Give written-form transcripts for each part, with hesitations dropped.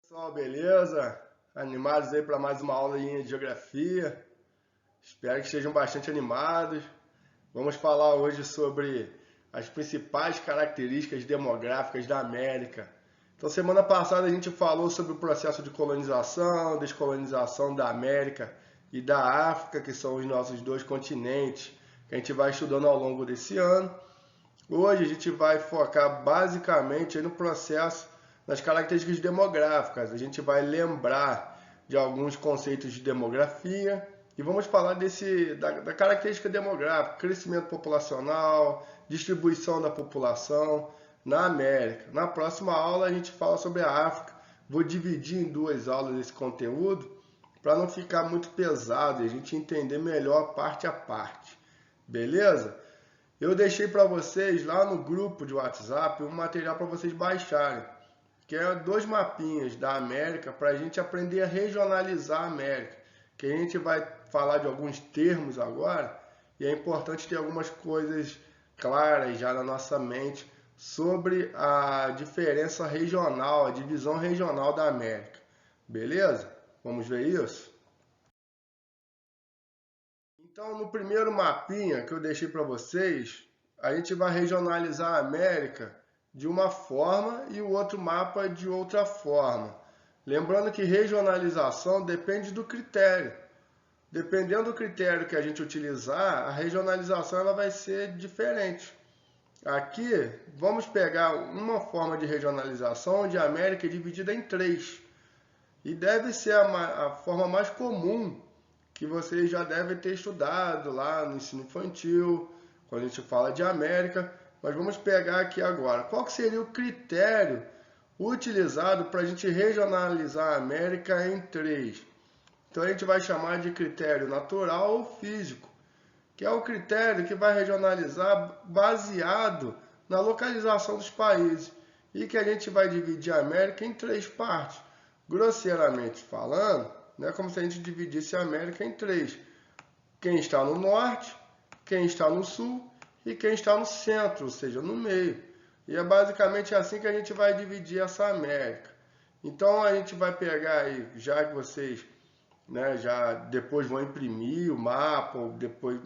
Pessoal, beleza? Animados aí para mais uma aula de geografia? Espero que estejam bastante animados. Vamos falar hoje sobre as principais características demográficas da América. Então, semana passada a gente falou sobre o processo de colonização, descolonização da América e da África, que são os nossos dois continentes, que a gente vai estudando ao longo desse ano. Hoje a gente vai focar basicamente no processo, nas características demográficas. A gente vai lembrar de alguns conceitos de demografia e vamos falar da característica demográfica, crescimento populacional, distribuição da população na América. Na próxima aula a gente fala sobre a África. Vou dividir em duas aulas esse conteúdo para não ficar muito pesado e a gente entender melhor parte a parte. Beleza? Eu deixei para vocês lá no grupo de WhatsApp um material para vocês baixarem, que é 2 mapinhas da América para a gente aprender a regionalizar a América, que a gente vai falar de alguns termos agora e é importante ter algumas coisas claras já na nossa mente sobre a diferença regional, a divisão regional da América. Beleza? Vamos ver isso? Então, no primeiro mapinha que eu deixei para vocês, a gente vai regionalizar a América de uma forma e o outro mapa de outra forma. Lembrando que regionalização depende do critério. Dependendo do critério que a gente utilizar, a regionalização ela vai ser diferente. Aqui, vamos pegar uma forma de regionalização onde a América é dividida em 3. E deve ser a forma mais comum que vocês já devem ter estudado lá no ensino infantil, quando a gente fala de América, mas vamos pegar aqui agora. Qual que seria o critério utilizado para a gente regionalizar a América em 3? Então a gente vai chamar de critério natural ou físico, que é o critério que vai regionalizar baseado na localização dos países e que a gente vai dividir a América em 3 partes. Grosseiramente falando, é como se a gente dividisse a América em 3. Quem está no norte, quem está no sul e quem está no centro, ou seja, no meio. E é basicamente assim que a gente vai dividir essa América. Então a gente vai pegar aí, já que vocês já depois vão imprimir o mapa, ou depois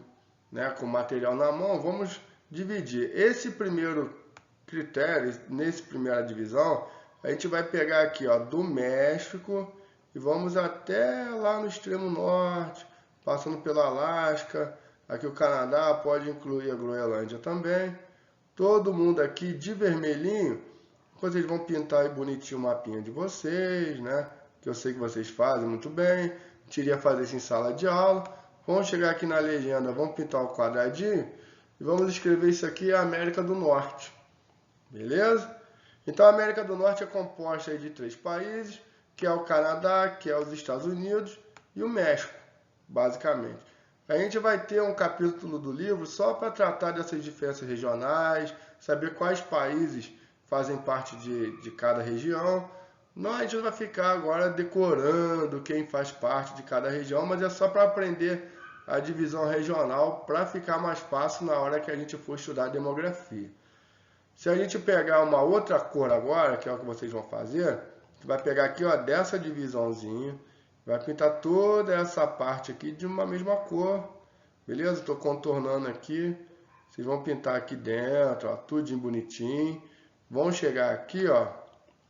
com o material na mão, vamos dividir. Esse primeiro critério, nessa primeira divisão, a gente vai pegar aqui do México e vamos até lá no extremo norte, passando pelo Alasca, aqui o Canadá, pode incluir a Groenlândia também. Todo mundo aqui de vermelhinho, vocês vão pintar aí bonitinho o mapinha de vocês, que eu sei que vocês fazem muito bem. A gente iria fazer isso em sala de aula. Vamos chegar aqui na legenda, vamos pintar o quadradinho e vamos escrever isso aqui, América do Norte. Beleza? Então a América do Norte é composta aí de 3 países, que é o Canadá, que é os Estados Unidos e o México, basicamente. A gente vai ter um capítulo do livro só para tratar dessas diferenças regionais, saber quais países fazem parte de cada região. Não, a gente não vai ficar agora decorando quem faz parte de cada região, mas é só para aprender a divisão regional para ficar mais fácil na hora que a gente for estudar demografia. Se a gente pegar uma outra cor agora, que é o que vocês vão fazer, você vai pegar aqui, dessa divisãozinha, vai pintar toda essa parte aqui de uma mesma cor, beleza? Estou contornando aqui, vocês vão pintar aqui dentro, tudinho bonitinho. Vão chegar aqui,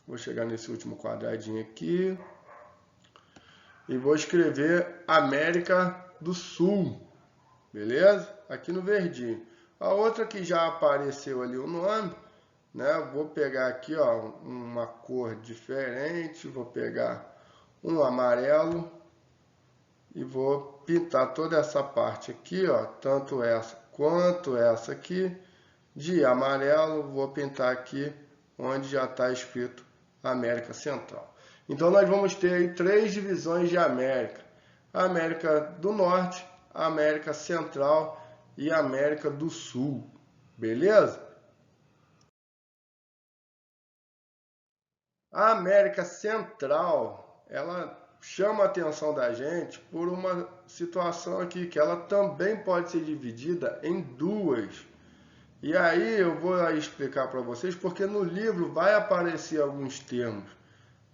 vou chegar nesse último quadradinho aqui e vou escrever América do Sul, beleza? Aqui no verdinho. A outra que já apareceu ali o nome, vou pegar aqui, uma cor diferente, vou pegar um amarelo e vou pintar toda essa parte aqui, tanto essa quanto essa aqui, de amarelo. Vou pintar aqui onde já está escrito América Central. Então nós vamos ter aí 3 divisões de América: a América do Norte, a América Central e a América do Sul, beleza? A América Central, ela chama a atenção da gente por uma situação aqui, que ela também pode ser dividida em 2. E aí eu vou explicar para vocês, porque no livro vai aparecer alguns termos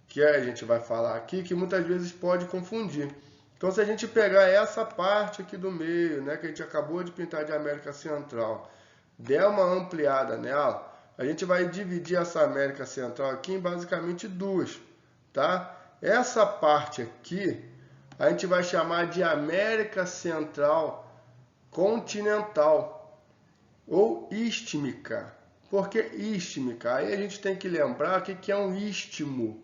que a gente vai falar aqui, que muitas vezes pode confundir. Então, se a gente pegar essa parte aqui do meio, né, que a gente acabou de pintar de América Central, der uma ampliada nela, a gente vai dividir essa América Central aqui em basicamente duas, tá? Essa parte aqui, a gente vai chamar de América Central Continental ou istmica. Por que istmica? Aí a gente tem que lembrar o que é um istmo.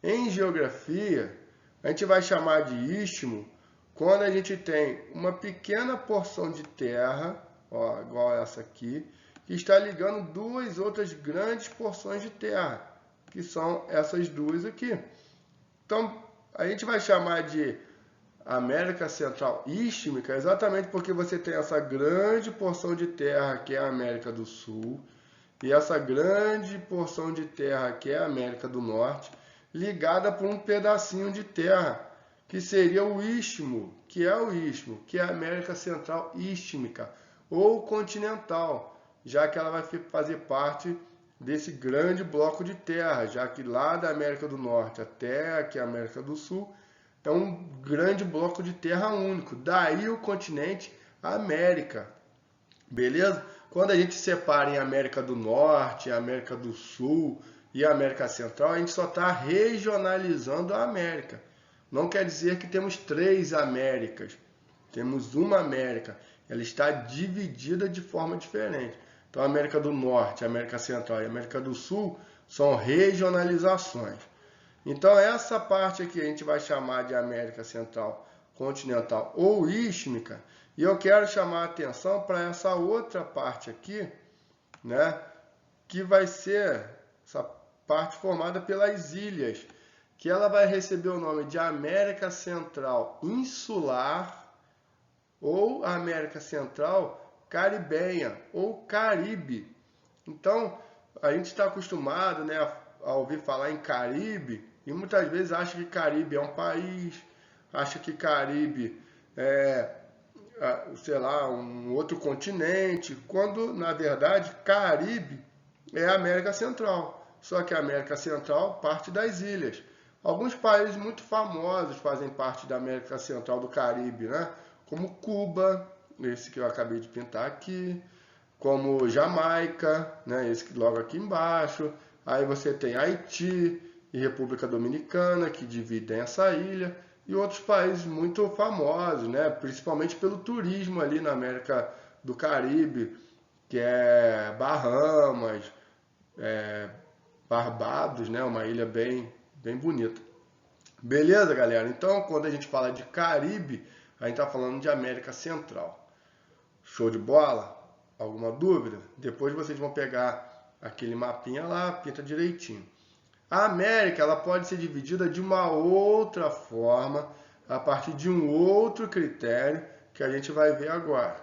Em geografia, a gente vai chamar de istmo quando a gente tem uma pequena porção de terra, ó, igual essa aqui, que está ligando duas outras grandes porções de terra, que são essas duas aqui. Então, a gente vai chamar de América Central istmica exatamente porque você tem essa grande porção de terra que é a América do Sul e essa grande porção de terra que é a América do Norte, ligada por um pedacinho de terra, que seria o istmo, que é o istmo, que é a América Central istmica ou continental, já que ela vai fazer parte desse grande bloco de terra, já que lá da América do Norte até aqui a América do Sul é um grande bloco de terra único. Daí o continente América, beleza? Quando a gente separa em América do Norte, América do Sul e América Central, a gente só está regionalizando a América. Não quer dizer que temos três Américas. Temos uma América. Ela está dividida de forma diferente. Então, a América do Norte, a América Central e a América do Sul são regionalizações. Então, essa parte aqui a gente vai chamar de América Central Continental ou istmica. E eu quero chamar a atenção para essa outra parte aqui, né, que vai ser essa parte formada pelas ilhas, que ela vai receber o nome de América Central Insular ou América Central Caribenha ou Caribe. Então, a gente está acostumado, né, a ouvir falar em Caribe e muitas vezes acha que Caribe é um país, acha que Caribe é, sei lá, um outro continente, quando na verdade Caribe é a América Central. Só que a América Central parte das ilhas. Alguns países muito famosos fazem parte da América Central do Caribe, né? Como Cuba, esse que eu acabei de pintar aqui, como Jamaica, né? Esse que logo aqui embaixo. Aí você tem Haiti e República Dominicana, que dividem essa ilha, e outros países muito famosos, né? Principalmente pelo turismo ali na América do Caribe, que é Bahamas, Barbados, né? Uma ilha bem bonita. Beleza, galera? Então, quando a gente fala de Caribe, a gente está falando de América Central. Show de bola? Alguma dúvida? Depois vocês vão pegar aquele mapinha lá, pinta direitinho. A América ela pode ser dividida de uma outra forma, a partir de um outro critério que a gente vai ver agora.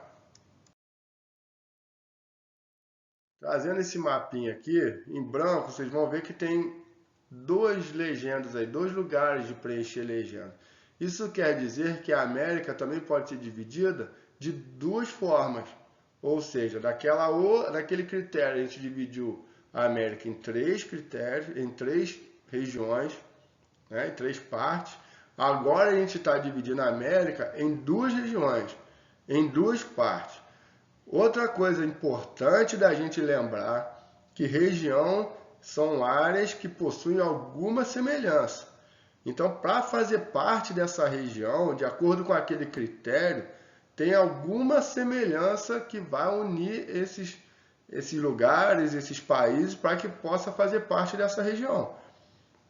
Trazendo esse mapinha aqui, em branco, vocês vão ver que tem duas legendas aí, dois lugares de preencher legenda. Isso quer dizer que a América também pode ser dividida de duas formas. Ou seja, daquele critério a gente dividiu a América em três critérios, em três regiões, né, em três partes. Agora a gente está dividindo a América em duas regiões, em duas partes. Outra coisa importante da gente lembrar que região são áreas que possuem alguma semelhança. Então, para fazer parte dessa região, de acordo com aquele critério, tem alguma semelhança que vai unir esses lugares, esses países, para que possa fazer parte dessa região.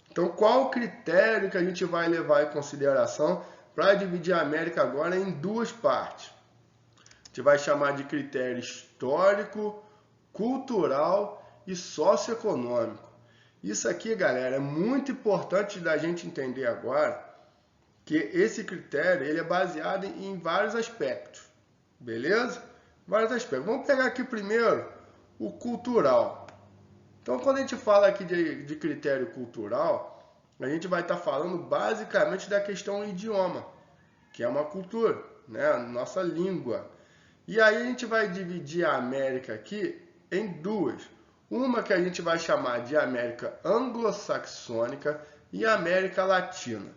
Então, qual o critério que a gente vai levar em consideração para dividir a América agora em duas partes? A gente vai chamar de critério histórico, cultural e socioeconômico. Isso aqui, galera, é muito importante da gente entender agora, que esse critério ele é baseado em vários aspectos, beleza? Vários aspectos. Vamos pegar aqui primeiro o cultural. Então, quando a gente fala aqui de critério cultural, a gente vai estar falando basicamente da questão idioma, que é uma cultura, né? Nossa língua. E aí a gente vai dividir a América aqui em duas. Uma que a gente vai chamar de América anglo-saxônica, e América Latina.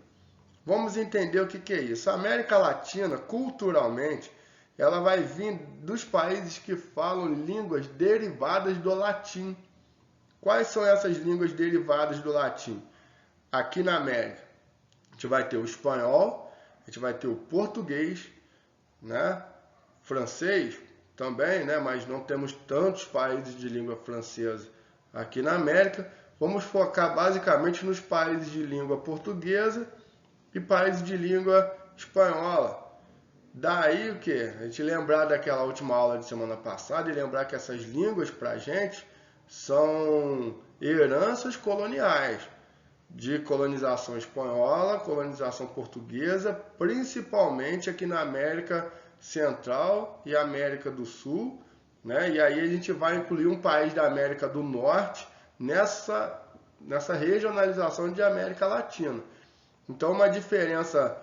Vamos entender o que é isso. A América Latina, culturalmente, ela vai vir dos países que falam línguas derivadas do latim. Quais são essas línguas derivadas do latim? Aqui na América, a gente vai ter o espanhol, a gente vai ter o português, né? Francês também, né? Mas não temos tantos países de língua francesa aqui na América. Vamos focar basicamente nos países de língua portuguesa e países de língua espanhola. Daí o que? A gente lembrar daquela última aula de semana passada e lembrar que essas línguas para a gente são heranças coloniais, de colonização espanhola, colonização portuguesa, principalmente aqui na América Central e América do Sul, né? E aí a gente vai incluir um país da América do Norte nessa regionalização de América Latina. Então, uma diferença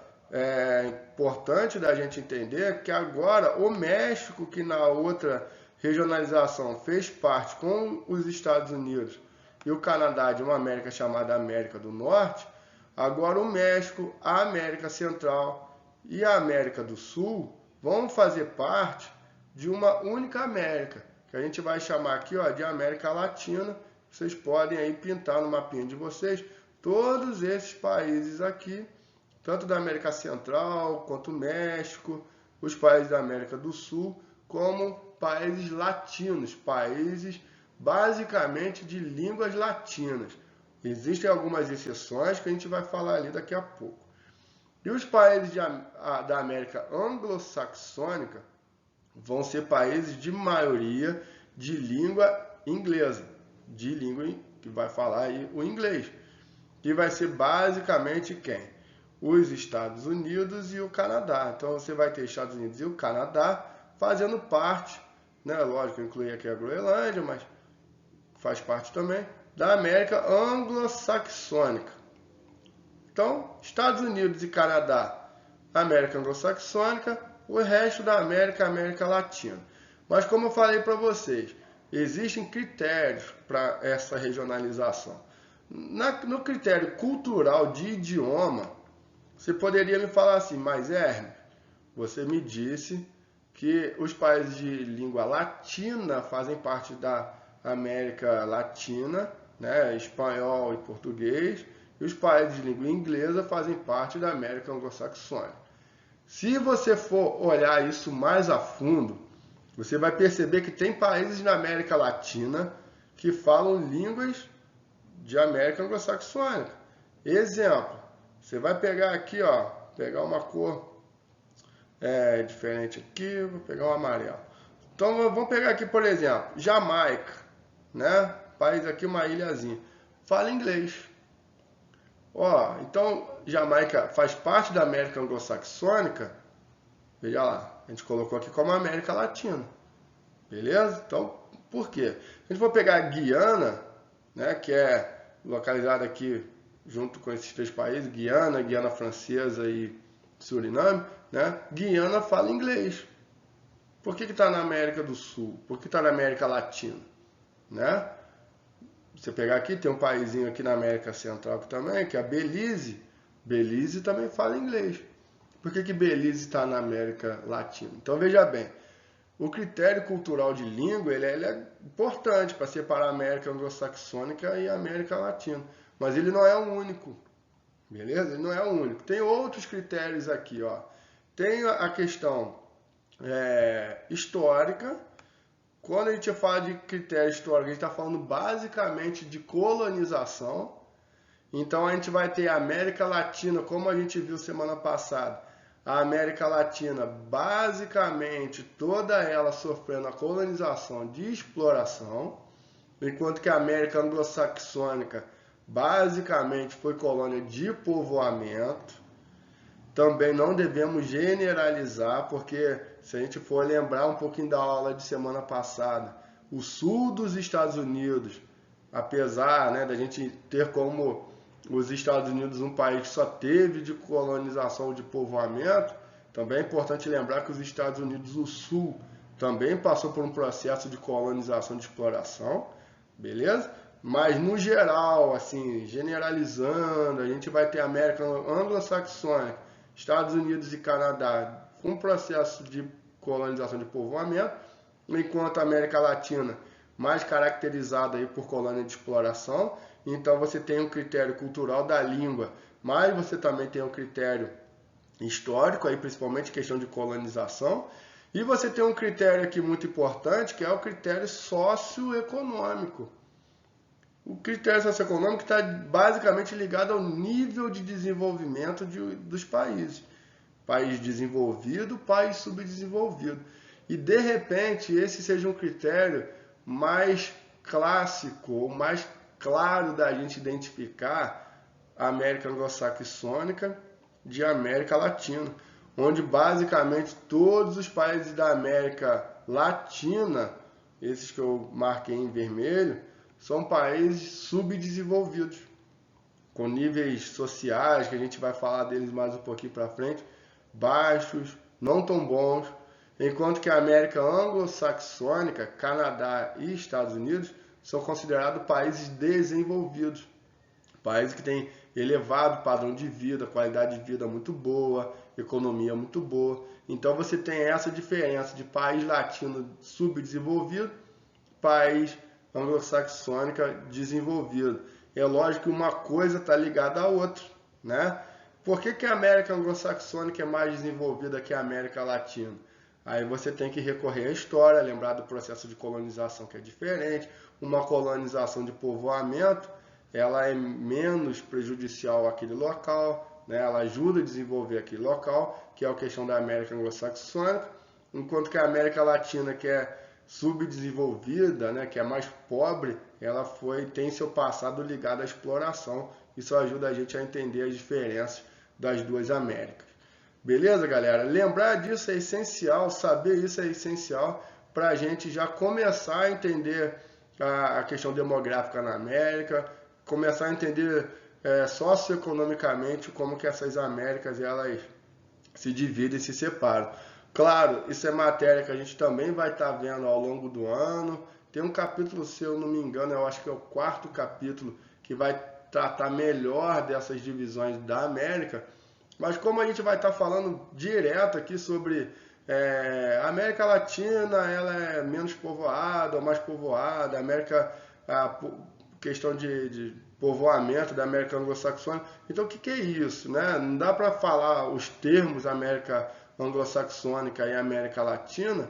importante da gente entender é que agora o México, que na outra regionalização fez parte com os Estados Unidos e o Canadá de uma América chamada América do Norte, agora o México, a América Central e a América do Sul vão fazer parte de uma única América, que a gente vai chamar aqui de América Latina. Vocês podem aí pintar no mapinha de vocês todos esses países aqui, tanto da América Central quanto o México, os países da América do Sul, como países latinos, países basicamente de línguas latinas. Existem algumas exceções que a gente vai falar ali daqui a pouco. E os países da América anglo-saxônica vão ser países de maioria de língua inglesa, de língua que vai falar aí o inglês, que vai ser basicamente quem? Os Estados Unidos e o Canadá. Então você vai ter Estados Unidos e o Canadá fazendo parte, né? Lógico, eu incluí aqui a Groenlândia, mas faz parte também da América anglo-saxônica. Então, Estados Unidos e Canadá, América anglo-saxônica, o resto da América, América Latina. Mas como eu falei para vocês, existem critérios para essa regionalização. No critério cultural de idioma, você poderia me falar assim, mas Hermes, você me disse que os países de língua latina fazem parte da América Latina, né, espanhol e português, e os países de língua inglesa fazem parte da América anglo-saxônica. Se você for olhar isso mais a fundo, você vai perceber que tem países na América Latina que falam línguas de América anglo-saxônica. Exemplo, você vai pegar aqui, pegar uma cor diferente aqui, vou pegar um amarelo. Então vamos pegar aqui, por exemplo, Jamaica, né? País aqui, uma ilhazinha. Fala inglês. Então Jamaica faz parte da América anglo-saxônica. Veja lá, a gente colocou aqui como América Latina. Beleza? Então, por quê? A gente for pegar a Guiana, né, que é localizada aqui junto com esses três países, Guiana, Guiana Francesa e Suriname, né? Guiana fala inglês. Por que está na América do Sul? Por que está na América Latina? Né? Você pegar aqui, tem um paísinho aqui na América Central também, que é a Belize. Belize também fala inglês. Por que Belize está na América Latina? Então veja bem, o critério cultural de língua ele é importante para separar a América anglo-saxônica e a América Latina. Mas ele não é o único. Beleza? Ele não é o único. Tem outros critérios aqui. Tem a questão histórica. Quando a gente fala de critério histórico, a gente está falando basicamente de colonização. Então a gente vai ter a América Latina, como a gente viu semana passada. A América Latina, basicamente, toda ela sofrendo a colonização de exploração, enquanto que a América anglo-saxônica, basicamente, foi colônia de povoamento. Também não devemos generalizar, porque se a gente for lembrar um pouquinho da aula de semana passada, o sul dos Estados Unidos, apesar da gente ter como os Estados Unidos um país que só teve de colonização de povoamento, também é importante lembrar que os Estados Unidos, o sul, também passou por um processo de colonização de exploração, beleza? Mas no geral, assim, generalizando, a gente vai ter a América anglo-saxônica, Estados Unidos e Canadá com processo de colonização de povoamento, enquanto a América Latina mais caracterizada aí por colônia de exploração. Então você tem um critério cultural da língua, mas você também tem um critério histórico, aí principalmente questão de colonização. E você tem um critério aqui muito importante, que é o critério socioeconômico. O critério socioeconômico está basicamente ligado ao nível de desenvolvimento dos países. País desenvolvido, país subdesenvolvido. E de repente esse seja um critério mais clássico, ou mais claro da gente identificar a América anglo-saxônica de América Latina, onde basicamente todos os países da América Latina, esses que eu marquei em vermelho, são países subdesenvolvidos, com níveis sociais, que a gente vai falar deles mais um pouquinho para frente, baixos, não tão bons, enquanto que a América anglo-saxônica, Canadá e Estados Unidos são considerados países desenvolvidos, países que têm elevado padrão de vida, qualidade de vida muito boa, economia muito boa. Então você tem essa diferença de país latino subdesenvolvido, país anglo-saxônica desenvolvido. É lógico que uma coisa está ligada à outra, né? Por que a América anglo-saxônica é mais desenvolvida que a América Latina? Aí você tem que recorrer à história, lembrar do processo de colonização que é diferente. Uma colonização de povoamento, ela é menos prejudicial àquele local, né? Ela ajuda a desenvolver aquele local, que é a questão da América anglo-saxônica, enquanto que a América Latina, que é subdesenvolvida, né, que é mais pobre, ela tem seu passado ligado à exploração. Isso ajuda a gente a entender as diferenças das duas Américas. Beleza, galera? Lembrar disso é essencial, saber isso é essencial para a gente já começar a entender a questão demográfica na América, começar a entender socioeconomicamente como que essas Américas elas se dividem e se separam. Claro, isso é matéria que a gente também vai estar vendo ao longo do ano. Tem um capítulo, se eu não me engano, eu acho que é o 4º capítulo, que vai tratar melhor dessas divisões da América. Mas como a gente vai estar falando direto aqui sobre a América Latina, ela é menos povoada ou mais povoada, a questão de povoamento da América anglo-saxônica. Então o que é isso, né? Não dá para falar os termos América anglo-saxônica e América Latina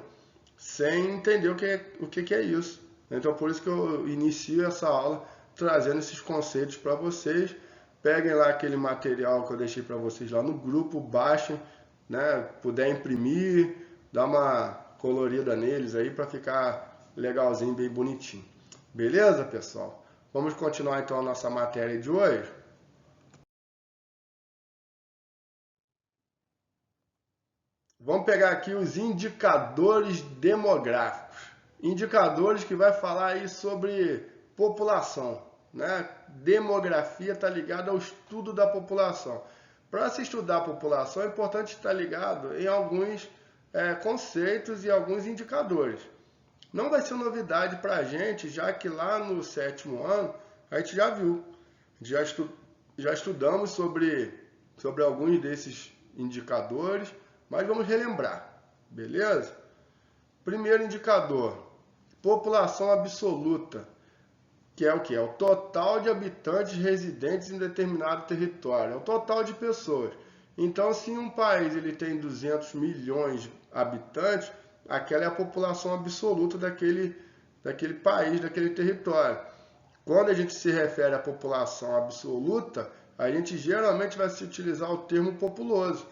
sem entender o que é isso. Então por isso que eu inicio essa aula trazendo esses conceitos para vocês. Peguem lá aquele material que eu deixei para vocês lá no grupo, baixem, né? Puder imprimir, dá uma colorida neles aí para ficar legalzinho, bem bonitinho. Beleza, pessoal? Vamos continuar então a nossa matéria de hoje. Vamos pegar aqui os indicadores demográficos. Indicadores que vai falar aí sobre população, né? Demografia está ligada ao estudo da população. Para se estudar a população é importante estar ligado em alguns conceitos e alguns indicadores. Não vai ser novidade para a gente, já que lá no 7º ano a gente já viu, já estudamos sobre alguns desses indicadores, mas vamos relembrar, beleza? Primeiro indicador, população absoluta, que é o que? É o total de habitantes residentes em determinado território, é o total de pessoas. Então, se um país ele tem 200 milhões de habitantes, aquela é a população absoluta daquele país, daquele território. Quando a gente se refere à população absoluta, a gente geralmente vai se utilizar o termo populoso.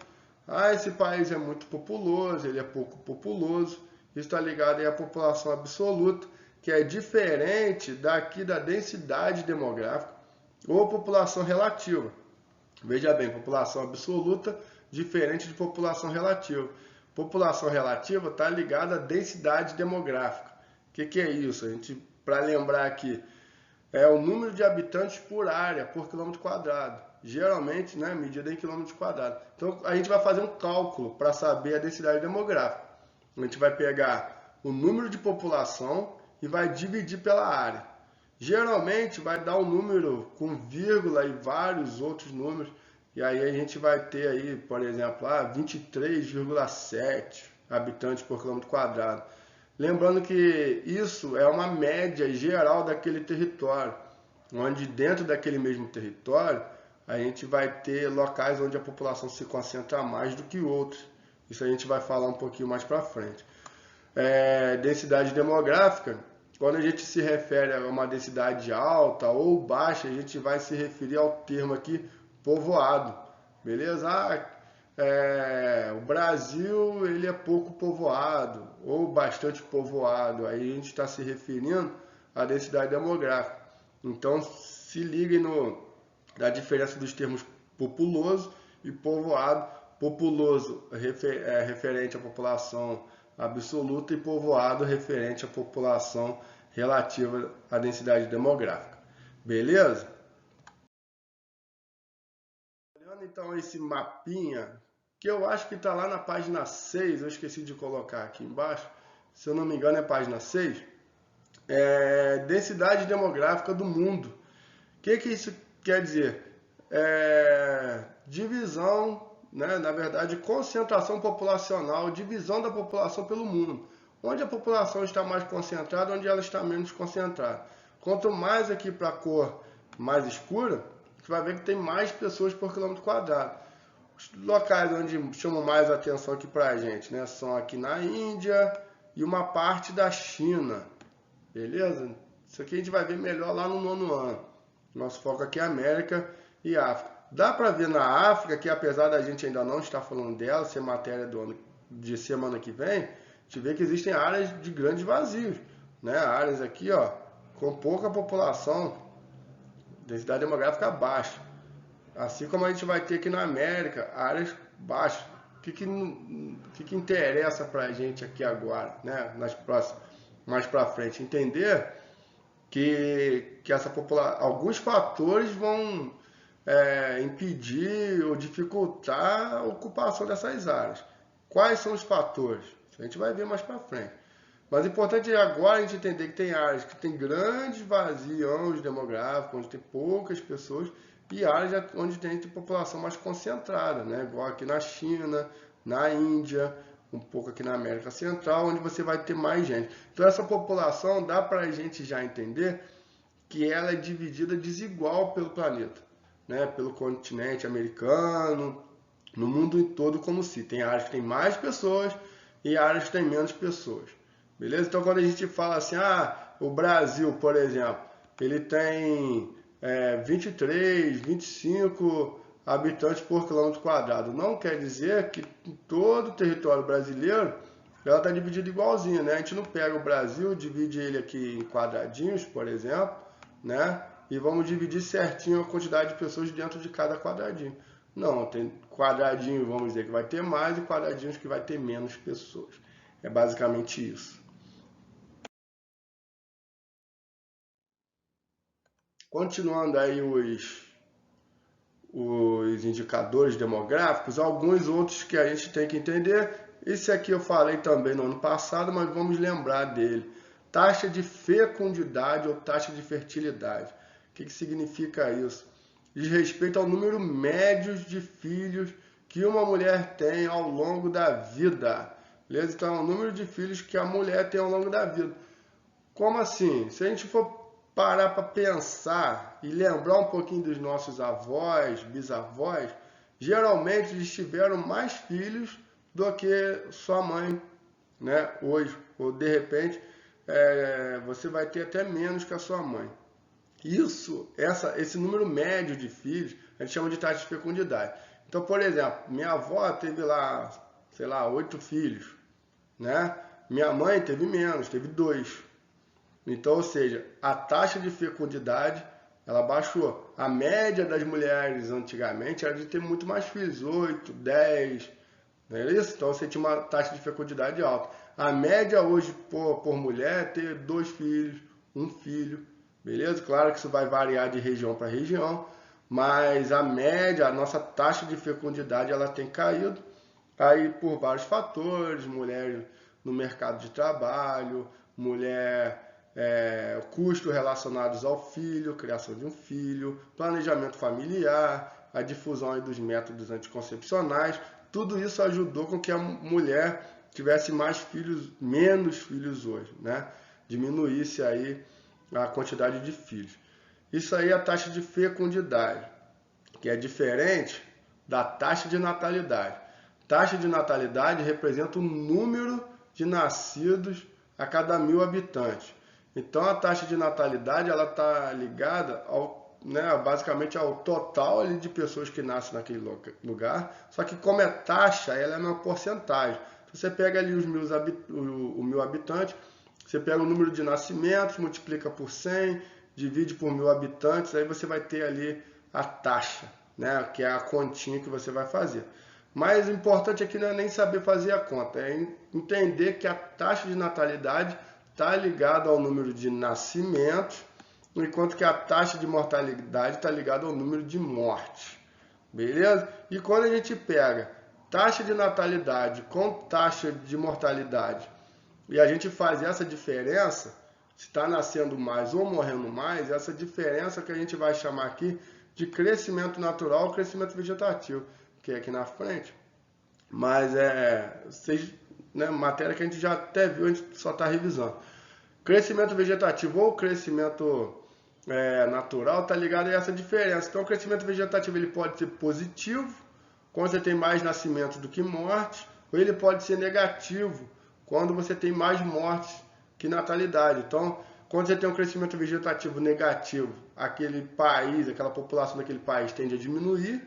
Ah, esse país é muito populoso, ele é pouco populoso. Isso está ligado aí à população absoluta, que é diferente daqui da densidade demográfica ou população relativa. Veja bem, população absoluta diferente de população relativa. População relativa está ligada à densidade demográfica. O que é isso? Para lembrar aqui, é o número de habitantes por área, por quilômetro quadrado. Geralmente, né, medida em quilômetros quadrados. Então, a gente vai fazer um cálculo para saber a densidade demográfica. A gente vai pegar o número de população e vai dividir pela área. Geralmente vai dar um número com vírgula e vários outros números, e aí a gente vai ter aí, por exemplo, 23,7 habitantes por quilômetro quadrado. Lembrando que isso é uma média geral daquele território, onde dentro daquele mesmo território a gente vai ter locais onde a população se concentra mais do que outros. Isso a gente vai falar um pouquinho mais para frente. Densidade demográfica, quando a gente se refere a uma densidade alta ou baixa, a gente vai se referir ao termo aqui povoado, beleza? O Brasil ele é pouco povoado ou bastante povoado, aí a gente está se referindo à densidade demográfica. Então se liguem da diferença dos termos populoso e povoado. Populoso é referente à população absoluta e povoado referente à população relativa à densidade demográfica. Beleza? Olhando então esse mapinha, que eu acho que está lá na página 6, eu esqueci de colocar aqui embaixo, se eu não me engano é página 6, densidade demográfica do mundo. O que isso quer dizer? Divisão, né? Na verdade, concentração populacional, divisão da população pelo mundo. Onde a população está mais concentrada, onde ela está menos concentrada. Quanto mais aqui para a cor mais escura, você vai ver que tem mais pessoas por quilômetro quadrado. Os locais onde chamam mais atenção aqui para a gente, né? São aqui na Índia e uma parte da China. Beleza? Isso aqui a gente vai ver melhor lá no 9º ano. Nosso foco aqui é América e África. Dá para ver na África que, apesar da gente ainda não estar falando dela, ser matéria de semana que vem, a gente vê que existem áreas de grandes vazios, né? Áreas aqui, ó, com pouca população, densidade demográfica baixa. Assim como a gente vai ter aqui na América, áreas baixas. O que interessa para a gente aqui agora, né? Mais para frente, entender que alguns fatores vão impedir ou dificultar a ocupação dessas áreas. Quais são os fatores? Isso a gente vai ver mais para frente. Mas o importante é agora a gente entender que tem áreas que tem grandes vazios demográficos, onde tem poucas pessoas, e áreas onde tem população mais concentrada, né? Igual aqui na China, na Índia, um pouco aqui na América Central, onde você vai ter mais gente. Então essa população dá para a gente já entender que ela é dividida desigual pelo planeta, né? Pelo continente americano, no mundo todo como se. Tem áreas que tem mais pessoas e áreas que tem menos pessoas. Beleza? Então quando a gente fala assim, o Brasil, por exemplo, ele tem 23, 25 habitantes por quilômetro quadrado. Não quer dizer que em todo o território brasileiro ela está dividida igualzinho, né? A gente não pega o Brasil, divide ele aqui em quadradinhos, por exemplo, né? E vamos dividir certinho a quantidade de pessoas dentro de cada quadradinho. Não, tem quadradinho, vamos dizer, que vai ter mais e quadradinhos que vai ter menos pessoas. É basicamente isso. Continuando aí os indicadores demográficos, alguns outros que a gente tem que entender. Esse aqui eu falei também no ano passado, mas vamos lembrar dele. Taxa de fecundidade ou taxa de fertilidade. O que significa isso? Diz respeito ao número médio de filhos que uma mulher tem ao longo da vida. Beleza? Então, é o número de filhos que a mulher tem ao longo da vida. Como assim? Se a gente for parar para pensar e lembrar um pouquinho dos nossos avós, bisavós, geralmente eles tiveram mais filhos do que sua mãe, né? Hoje, ou de repente, você vai ter até menos que a sua mãe. Esse número médio de filhos, a gente chama de taxa de fecundidade. Então, por exemplo, minha avó teve lá, sei lá, 8 filhos, né? Minha mãe teve menos, teve 2. Então, ou seja, a taxa de fecundidade ela baixou. A média das mulheres antigamente era de ter muito mais filhos, 8, 10, não é isso? Então você tinha uma taxa de fecundidade alta. A média hoje por mulher é ter 2 filhos, 1 filho, beleza? Claro que isso vai variar de região para região, mas a média, a nossa taxa de fecundidade ela tem caído aí por vários fatores, mulher no mercado de trabalho, mulher custos relacionados ao filho, criação de um filho, planejamento familiar, a difusão aí dos métodos anticoncepcionais. Tudo isso ajudou com que a mulher tivesse mais filhos, menos filhos hoje, né? Diminuísse aí a quantidade de filhos. Isso aí é a taxa de fecundidade, que é diferente da taxa de natalidade. Taxa de natalidade representa o número de nascidos a cada 1.000 habitantes. Então a taxa de natalidade ela está ligada ao, né, basicamente ao total ali de pessoas que nascem naquele lugar, só que como é taxa, ela é uma porcentagem. Você pega ali os 1.000 habitantes, você pega o número de nascimentos, multiplica por 100, divide por 1.000 habitantes, aí você vai ter ali a taxa, né, que é a continha que você vai fazer. Mas o importante aqui não é nem saber fazer a conta, é entender que a taxa de natalidade está ligada ao número de nascimentos, enquanto que a taxa de mortalidade está ligada ao número de mortes. Beleza? E quando a gente pega taxa de natalidade com taxa de mortalidade e a gente faz essa diferença, se está nascendo mais ou morrendo mais, essa diferença que a gente vai chamar aqui de crescimento natural ou crescimento vegetativo, que é aqui na frente. Mas matéria que a gente já até viu, a gente só está revisando. Crescimento vegetativo ou crescimento natural está ligado a essa diferença. Então, o crescimento vegetativo ele pode ser positivo, quando você tem mais nascimentos do que mortes, ou ele pode ser negativo, quando você tem mais mortes que natalidade. Então, quando você tem um crescimento vegetativo negativo, aquele país, aquela população daquele país tende a diminuir,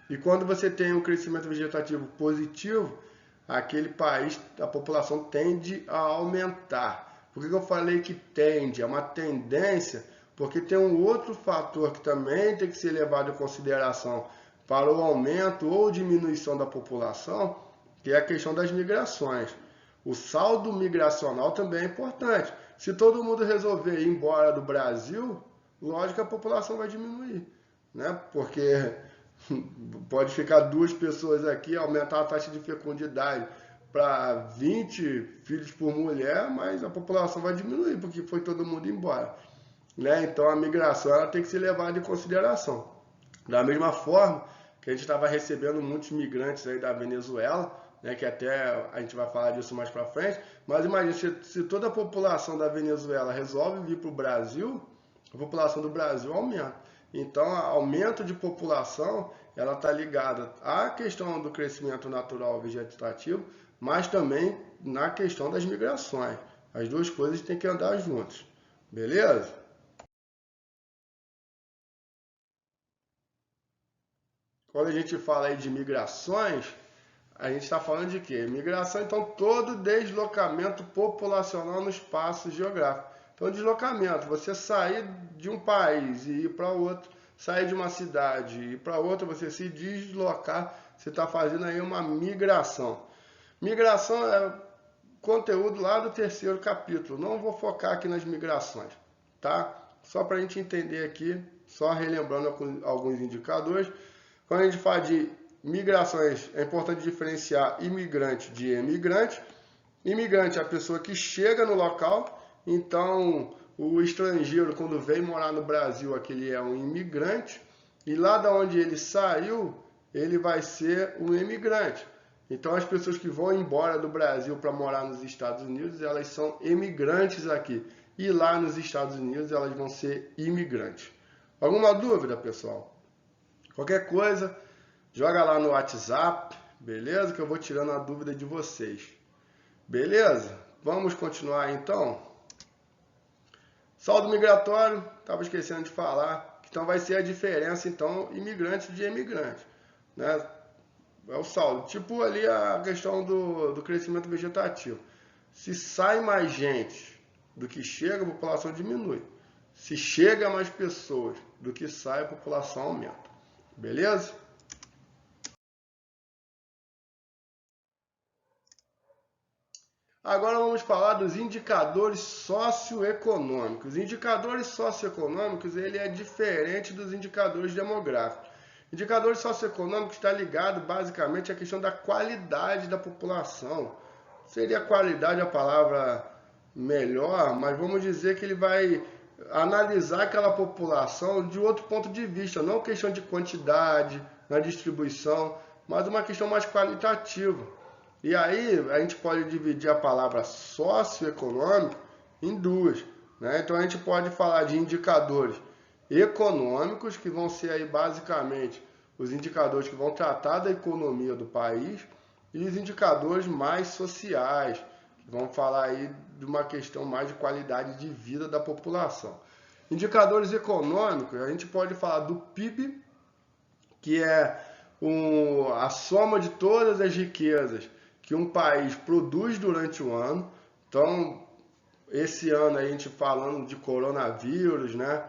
e quando você tem um crescimento vegetativo positivo, aquele país, a população tende a aumentar. Por que eu falei que tende? É uma tendência, porque tem um outro fator que também tem que ser levado em consideração para o aumento ou diminuição da população, que é a questão das migrações. O saldo migracional também é importante. Se todo mundo resolver ir embora do Brasil, lógico que a população vai diminuir, né? Porque pode ficar 2 pessoas aqui, aumentar a taxa de fecundidade para 20 filhos por mulher, mas a população vai diminuir, porque foi todo mundo embora, né? Então a migração ela tem que ser levada em consideração. Da mesma forma que a gente estava recebendo muitos migrantes aí da Venezuela, né, que até a gente vai falar disso mais para frente, mas imagine se toda a população da Venezuela resolve vir para o Brasil, a população do Brasil aumenta. Então, o aumento de população ela está ligada à questão do crescimento natural vegetativo, mas também na questão das migrações. As duas coisas têm que andar juntas. Beleza? Quando a gente fala aí de migrações, a gente está falando de quê? Migração, então, todo deslocamento populacional no espaço geográfico. Então, deslocamento, você sair de um país e ir para outro, sair de uma cidade e ir para outra, você se deslocar, você está fazendo aí uma migração. Migração é conteúdo lá do 3º capítulo. Não vou focar aqui nas migrações, tá? Só para a gente entender aqui, só relembrando alguns indicadores. Quando a gente fala de migrações, é importante diferenciar imigrante de emigrante. Imigrante é a pessoa que chega no local, então o estrangeiro, quando vem morar no Brasil, aqui ele é um imigrante, e lá da onde ele saiu, ele vai ser um emigrante. Então as pessoas que vão embora do Brasil para morar nos Estados Unidos, elas são emigrantes aqui. E lá nos Estados Unidos elas vão ser imigrantes. Alguma dúvida, pessoal? Qualquer coisa, joga lá no WhatsApp, beleza? Que eu vou tirando a dúvida de vocês. Beleza? Vamos continuar então? Saldo migratório, estava esquecendo de falar. Então vai ser a diferença, então, imigrante de emigrante, né? É o saldo. Tipo ali a questão do crescimento vegetativo. Se sai mais gente do que chega, a população diminui. Se chega mais pessoas do que sai, a população aumenta. Beleza? Agora vamos falar dos indicadores socioeconômicos. Os indicadores socioeconômicos ele é diferente dos indicadores demográficos. Indicadores socioeconômicos está ligado basicamente à questão da qualidade da população. Seria qualidade a palavra melhor, mas vamos dizer que ele vai analisar aquela população de outro ponto de vista, não questão de quantidade na distribuição, mas uma questão mais qualitativa. E aí a gente pode dividir a palavra socioeconômico em duas, né? Então a gente pode falar de indicadores econômicos, que vão ser aí basicamente os indicadores que vão tratar da economia do país, e os indicadores mais sociais, que vão falar aí de uma questão mais de qualidade de vida da população. Indicadores econômicos, a gente pode falar do PIB, que é a soma de todas as riquezas que um país produz durante o ano. Então, esse ano a gente falando de coronavírus, né?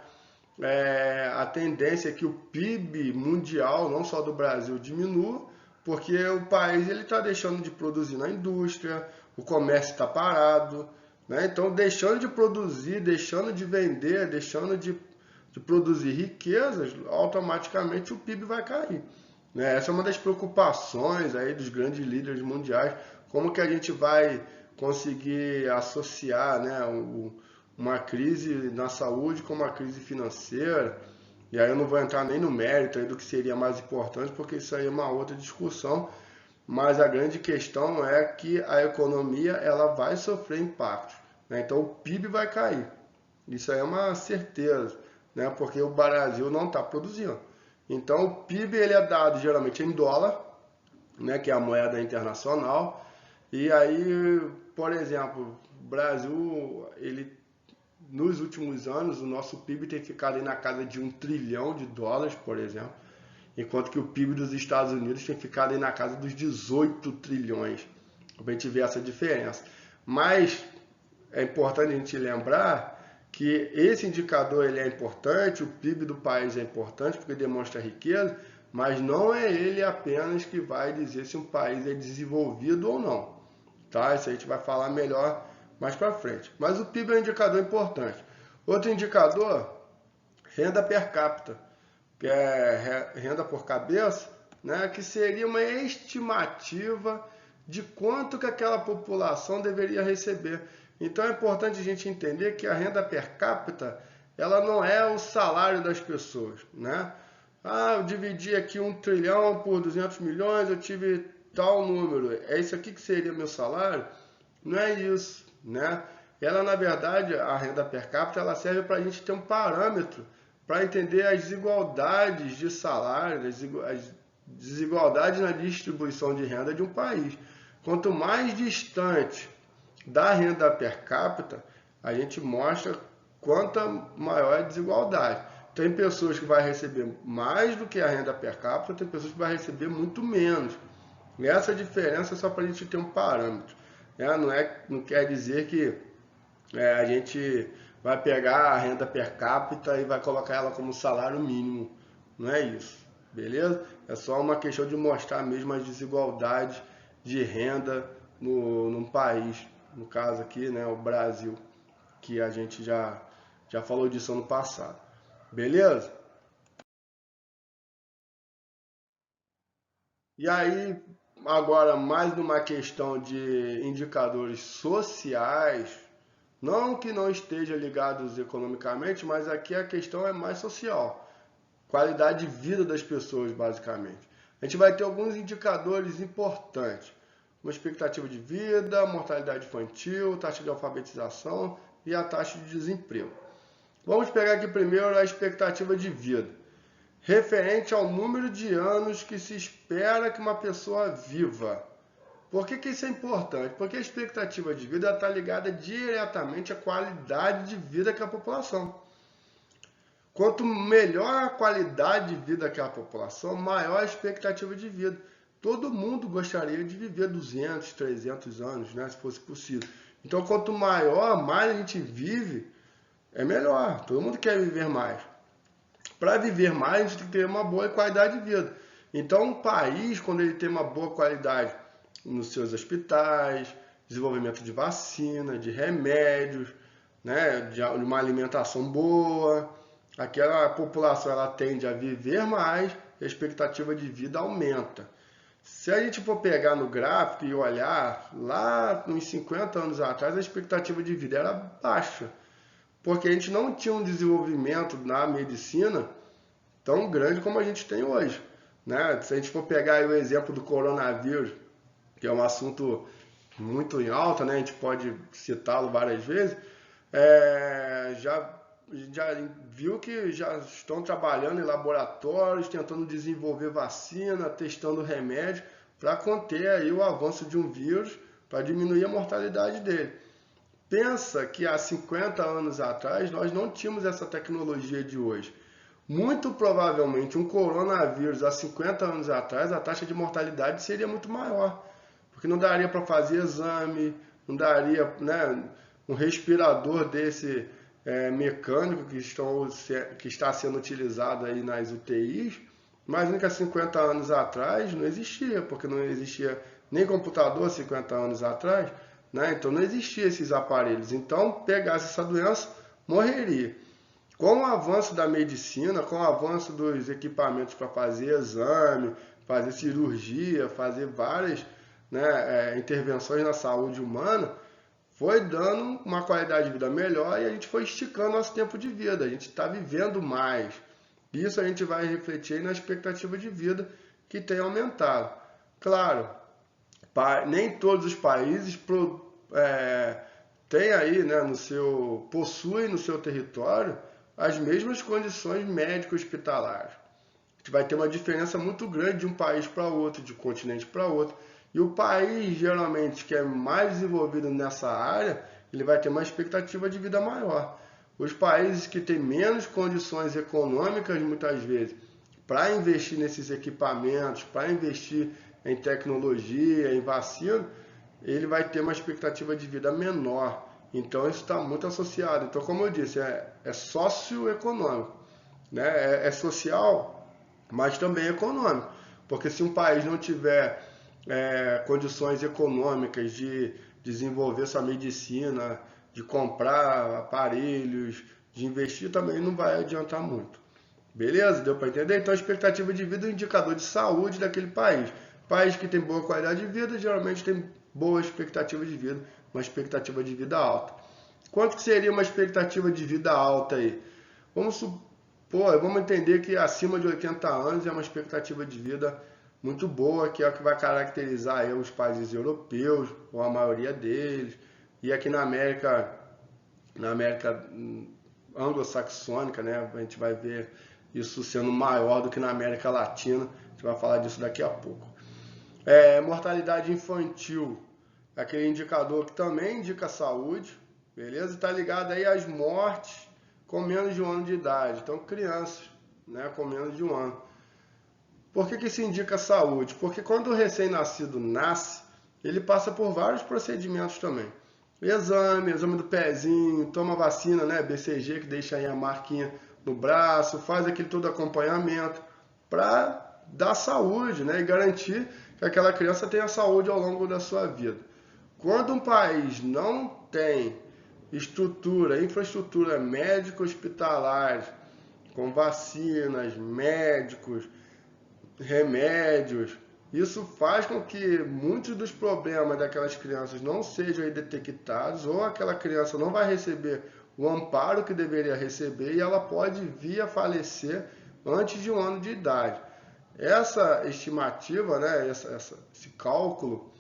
A tendência é que o PIB mundial, não só do Brasil, diminua, porque o país está deixando de produzir na indústria, o comércio está parado, né? Então, deixando de produzir, deixando de vender, deixando de produzir riquezas, automaticamente o PIB vai cair, né? Essa é uma das preocupações aí dos grandes líderes mundiais, como que a gente vai conseguir associar, né, uma crise na saúde com uma crise financeira. E aí eu não vou entrar nem no mérito aí do que seria mais importante, porque isso aí é uma outra discussão, mas a grande questão é que a economia ela vai sofrer impactos, né? Então o PIB vai cair, isso aí é uma certeza, né? Porque o Brasil não está produzindo. Então o PIB ele é dado geralmente em dólar, né, que é a moeda internacional. E aí, por exemplo, o Brasil, ele nos últimos anos, o nosso PIB tem ficado aí na casa de US$ 1 trilhão, por exemplo, enquanto que o PIB dos Estados Unidos tem ficado aí na casa dos 18 trilhões. Para a gente ver essa diferença. Mas é importante a gente lembrar que esse indicador ele é importante, o PIB do país é importante porque demonstra riqueza, mas não é ele apenas que vai dizer se um país é desenvolvido ou não. Tá? Isso a gente vai falar melhor mais para frente. Mas o PIB é um indicador importante. Outro indicador, renda per capita, que é renda por cabeça, né, que seria uma estimativa de quanto que aquela população deveria receber. Então é importante a gente entender que a renda per capita ela não é o salário das pessoas, né? Eu dividi aqui 1 trilhão por 200 milhões, eu tive tal número. É isso aqui que seria meu salário? Não é isso, né? Ela, na verdade, a renda per capita, ela serve para a gente ter um parâmetro para entender as desigualdades de salário, as desigualdades na distribuição de renda de um país. Quanto mais distante da renda per capita, a gente mostra quanto maior é a desigualdade. Tem pessoas que vão receber mais do que a renda per capita, tem pessoas que vão receber muito menos. E essa diferença é só para a gente ter um parâmetro. Não quer dizer que a gente vai pegar a renda per capita e vai colocar ela como salário mínimo. Não é isso, beleza? É só uma questão de mostrar mesmo as desigualdades de renda num país, no caso aqui, né, o Brasil, que a gente já falou disso ano passado. Beleza? E aí, agora mais numa questão de indicadores sociais, não que não esteja ligados economicamente, mas aqui a questão é mais social. Qualidade de vida das pessoas, basicamente. A gente vai ter alguns indicadores importantes, como expectativa de vida, mortalidade infantil, taxa de alfabetização e a taxa de desemprego. Vamos pegar aqui primeiro a expectativa de vida, referente ao número de anos que se espera que uma pessoa viva. Por que isso é importante? Porque a expectativa de vida está ligada diretamente à qualidade de vida que a população. Quanto melhor a qualidade de vida que a população, maior a expectativa de vida. Todo mundo gostaria de viver 200, 300 anos, né, se fosse possível. Então, quanto maior, mais a gente vive, é melhor. Todo mundo quer viver mais. Para viver mais, a gente tem que ter uma boa qualidade de vida. Então, um país, quando ele tem uma boa qualidade nos seus hospitais, desenvolvimento de vacina, de remédios, né, de uma alimentação boa, aquela população ela tende a viver mais e a expectativa de vida aumenta. Se a gente for pegar no gráfico e olhar, lá uns 50 anos atrás, a expectativa de vida era baixa, porque a gente não tinha um desenvolvimento na medicina tão grande como a gente tem hoje, né? Se a gente for pegar aí o exemplo do coronavírus, que é um assunto muito em alta, né? A gente pode citá-lo várias vezes, já viu que já estão trabalhando em laboratórios, tentando desenvolver vacina, testando remédio para conter aí o avanço de um vírus, para diminuir a mortalidade dele. Pensa que há 50 anos atrás nós não tínhamos essa tecnologia de hoje. Muito provavelmente um coronavírus há 50 anos atrás, a taxa de mortalidade seria muito maior, porque não daria para fazer exame, não daria, né, um respirador desse mecânico que está sendo utilizado aí nas UTIs. Imagina que há 50 anos atrás não existia, porque não existia nem computador 50 anos atrás, né? Então não existia esses aparelhos. Então, pegasse essa doença, morreria. Com o avanço da medicina, com o avanço dos equipamentos para fazer exame, fazer cirurgia, fazer várias, né, intervenções na saúde humana, foi dando uma qualidade de vida melhor e a gente foi esticando nosso tempo de vida. A gente está vivendo mais. Isso a gente vai refletir na expectativa de vida que tem aumentado. Claro, nem todos os países têm aí, né, possuem no seu território as mesmas condições médico-hospitalares. A gente vai ter uma diferença muito grande de um país para outro, de um continente para outro. E o país, geralmente, que é mais desenvolvido nessa área, ele vai ter uma expectativa de vida maior. Os países que têm menos condições econômicas, muitas vezes, para investir nesses equipamentos, para investir em tecnologia, em vacina, ele vai ter uma expectativa de vida menor. Então, isso está muito associado. Então, como eu disse, é socioeconômico, né? É social, mas também econômico. Porque se um país não tiver condições econômicas de desenvolver sua medicina, de comprar aparelhos, de investir, também não vai adiantar muito. Beleza? Deu para entender? Então, a expectativa de vida é um indicador de saúde daquele país. País que tem boa qualidade de vida, geralmente tem boa expectativa de vida, uma expectativa de vida alta. Quanto que seria uma expectativa de vida alta aí? Vamos entender que acima de 80 anos é uma expectativa de vida muito boa, que é o que vai caracterizar aí os países europeus, ou a maioria deles, e aqui na América anglo-saxônica, né, a gente vai ver isso sendo maior do que na América Latina, a gente vai falar disso daqui a pouco. Mortalidade infantil, aquele indicador que também indica saúde, beleza? Está ligado aí às mortes com menos de um ano de idade, então crianças, né, com menos de um ano. Por que isso indica saúde? Porque quando o recém-nascido nasce, ele passa por vários procedimentos também. Exame do pezinho, toma vacina, né, BCG, que deixa aí a marquinha no braço, faz aquele todo acompanhamento para dar saúde, né, e garantir que aquela criança tenha saúde ao longo da sua vida. Quando um país não tem infraestrutura médico-hospitalar, com vacinas, médicos, remédios, isso faz com que muitos dos problemas daquelas crianças não sejam detectados, ou aquela criança não vai receber o amparo que deveria receber e ela pode vir a falecer antes de um ano de idade. Essa estimativa, né, esse cálculo,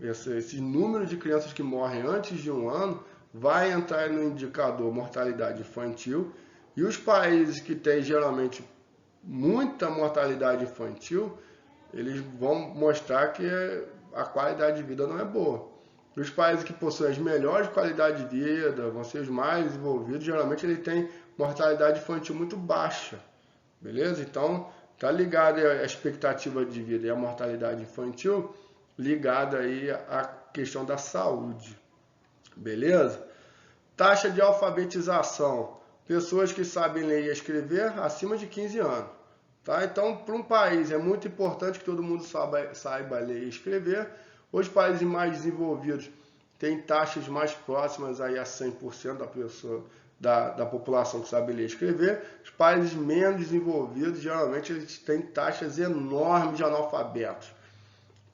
esse número de crianças que morrem antes de um ano vai entrar no indicador mortalidade infantil, e os países que têm geralmente muita mortalidade infantil, eles vão mostrar que a qualidade de vida não é boa. Os países que possuem as melhores qualidades de vida, vão ser os mais desenvolvidos, geralmente eles têm mortalidade infantil muito baixa, beleza? Então, tá ligado a expectativa de vida e a mortalidade infantil, ligada aí à questão da saúde, beleza? Taxa de alfabetização, pessoas que sabem ler e escrever acima de 15 anos. Tá? Então, para um país é muito importante que todo mundo saiba ler e escrever. Os países mais desenvolvidos têm taxas mais próximas aí a 100% da população que sabe ler e escrever. Os países menos desenvolvidos, geralmente, eles têm taxas enormes de analfabetos.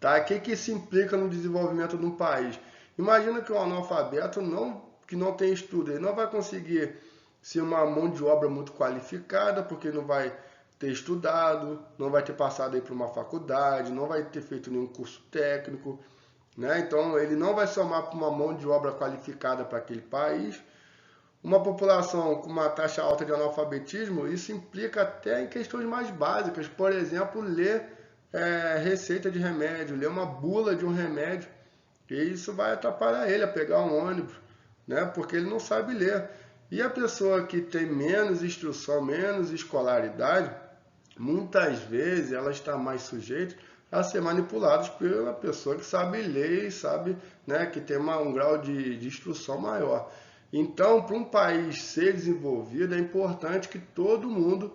Tá? O que que isso implica no desenvolvimento de um país? Imagina que um analfabeto que não tem estudo, ele não vai conseguir ser uma mão de obra muito qualificada, porque não vai ter estudado, não vai ter passado aí por uma faculdade, não vai ter feito nenhum curso técnico, né? Então ele não vai somar para uma mão de obra qualificada para aquele país. Uma população com uma taxa alta de analfabetismo, isso implica até em questões mais básicas, por exemplo, ler receita de remédio, ler uma bula de um remédio, e isso vai atrapalhar ele a pegar um ônibus, né? Porque ele não sabe ler. E a pessoa que tem menos instrução, menos escolaridade, muitas vezes ela está mais sujeita a ser manipulada pela pessoa que sabe ler e sabe, né, que tem um grau de instrução maior. Então, para um país ser desenvolvido, é importante que todo mundo,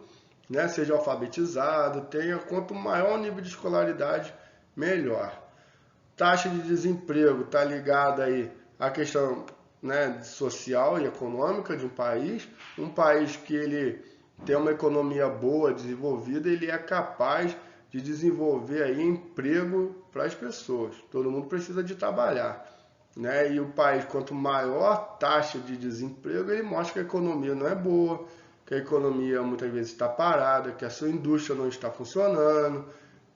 né, seja alfabetizado, tenha quanto maior o nível de escolaridade, melhor. Taxa de desemprego está ligada aí à questão, né, social e econômica de um país. Um país que ele tem uma economia boa, desenvolvida, ele é capaz de desenvolver aí emprego para as pessoas. Todo mundo precisa de trabalhar, né? E o país, quanto maior taxa de desemprego, ele mostra que a economia não é boa, que a economia muitas vezes está parada, que a sua indústria não está funcionando,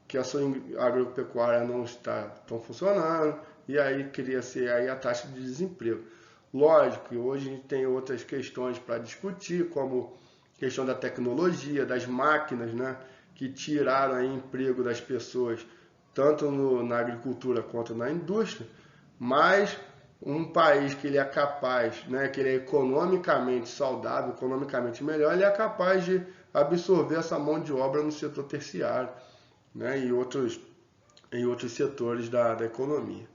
que a sua agropecuária não está tão funcionando, e aí cria-se aí a taxa de desemprego. Lógico que hoje a gente tem outras questões para discutir, como questão da tecnologia, das máquinas, né, que tiraram aí emprego das pessoas, tanto na agricultura quanto na indústria, mas um país que ele é capaz, né, que ele é economicamente saudável, economicamente melhor, ele é capaz de absorver essa mão de obra no setor terciário, né, e em outros setores da economia.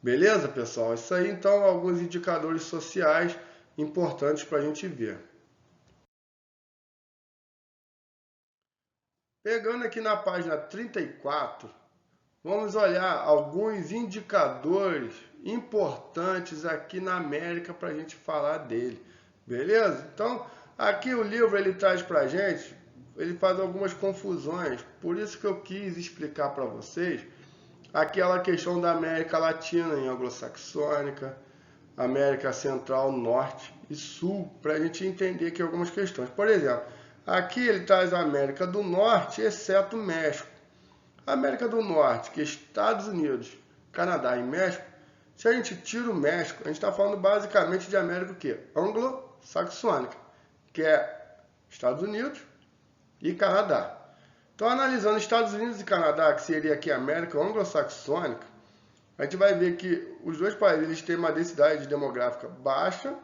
Beleza, pessoal? Isso aí, então, alguns indicadores sociais importantes para a gente ver. Pegando aqui na página 34, vamos olhar alguns indicadores importantes aqui na América para a gente falar dele. Beleza? Então, aqui o livro ele traz para a gente, ele faz algumas confusões, por isso que eu quis explicar para vocês aquela questão da América Latina em anglo-saxônica, América Central, Norte e Sul, para a gente entender aqui algumas questões. Por exemplo, aqui ele traz a América do Norte, exceto o México. A América do Norte, que é Estados Unidos, Canadá e México, se a gente tira o México, a gente está falando basicamente de América o quê? Anglo-saxônica, que é Estados Unidos e Canadá. Então, analisando Estados Unidos e Canadá, que seria aqui a América anglo-saxônica, a gente vai ver que os dois países eles têm uma densidade demográfica baixa,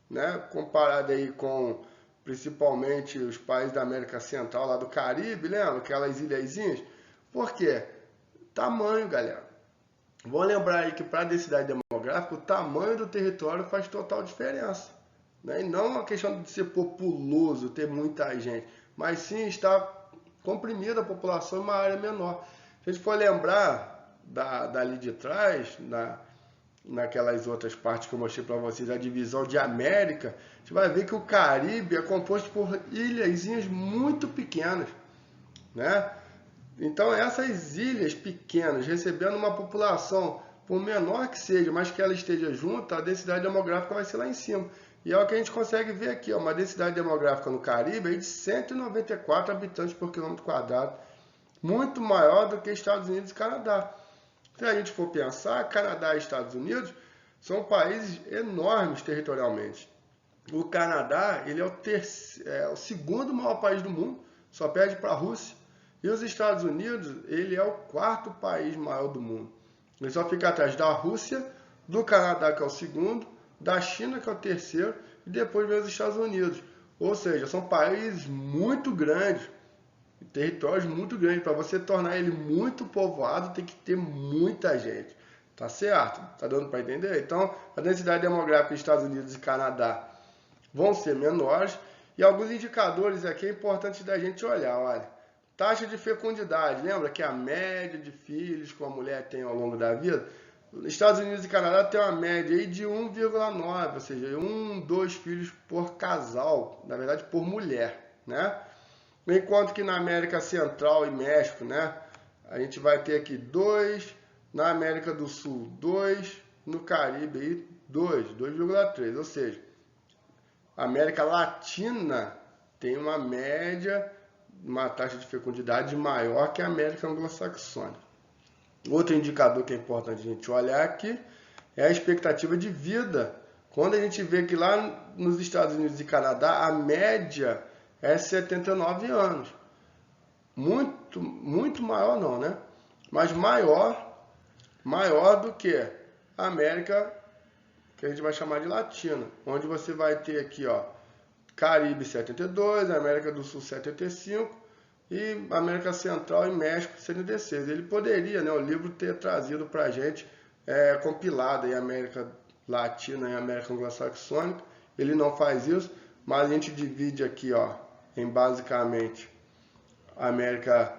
né, comparada aí com principalmente os países da América Central, lá do Caribe, lembra? Aquelas ilhazinhas. Por quê? Tamanho, galera. Vamos lembrar aí que para a densidade demográfica, o tamanho do território faz total diferença, né? E não a questão de ser populoso, ter muita gente, mas sim estar comprimida a população em uma área menor. Se a gente for lembrar dali de trás, naquelas outras partes que eu mostrei para vocês, a divisão de América, a gente vai ver que o Caribe é composto por ilhazinhas muito pequenas, né? Então essas ilhas pequenas, recebendo uma população, por menor que seja, mas que ela esteja junta, a densidade demográfica vai ser lá em cima. E é o que a gente consegue ver aqui, ó, uma densidade demográfica no Caribe aí de 194 habitantes por quilômetro quadrado, muito maior do que Estados Unidos e Canadá. Se a gente for pensar, Canadá e Estados Unidos são países enormes territorialmente. O Canadá ele é o segundo maior país do mundo, só perde para a Rússia. E os Estados Unidos ele é o quarto país maior do mundo. Ele só fica atrás da Rússia, do Canadá, que é o segundo, da China, que é o terceiro, e depois vem os Estados Unidos. Ou seja, são países muito grandes, territórios muito grandes. Para você tornar ele muito povoado, tem que ter muita gente. Tá certo? Tá dando para entender? Então, a densidade demográfica dos Estados Unidos e Canadá vão ser menores. E alguns indicadores aqui é importante da gente olhar. Olha, taxa de fecundidade. Lembra que a média de filhos que uma mulher tem ao longo da vida? Estados Unidos e Canadá tem uma média aí de 1,9, ou seja, 2 filhos por casal, na verdade por mulher, né? Enquanto que na América Central e México, né, a gente vai ter aqui 2, na América do Sul 2, no Caribe aí 2,3, ou seja, a América Latina tem uma média, uma taxa de fecundidade maior que a América Anglo-Saxônica. Outro indicador que é importante a gente olhar aqui é a expectativa de vida. Quando a gente vê que lá nos Estados Unidos e Canadá a média é 79 anos. Muito maior não, né? Mas maior do que a América, que a gente vai chamar de Latina, onde você vai ter aqui, ó, Caribe 72, América do Sul 75 e América Central e México 76. Ele poderia, né, o livro ter trazido para a gente compilado aí América Latina e América Anglo-Saxônica. Ele não faz isso, mas a gente divide aqui, ó, em basicamente América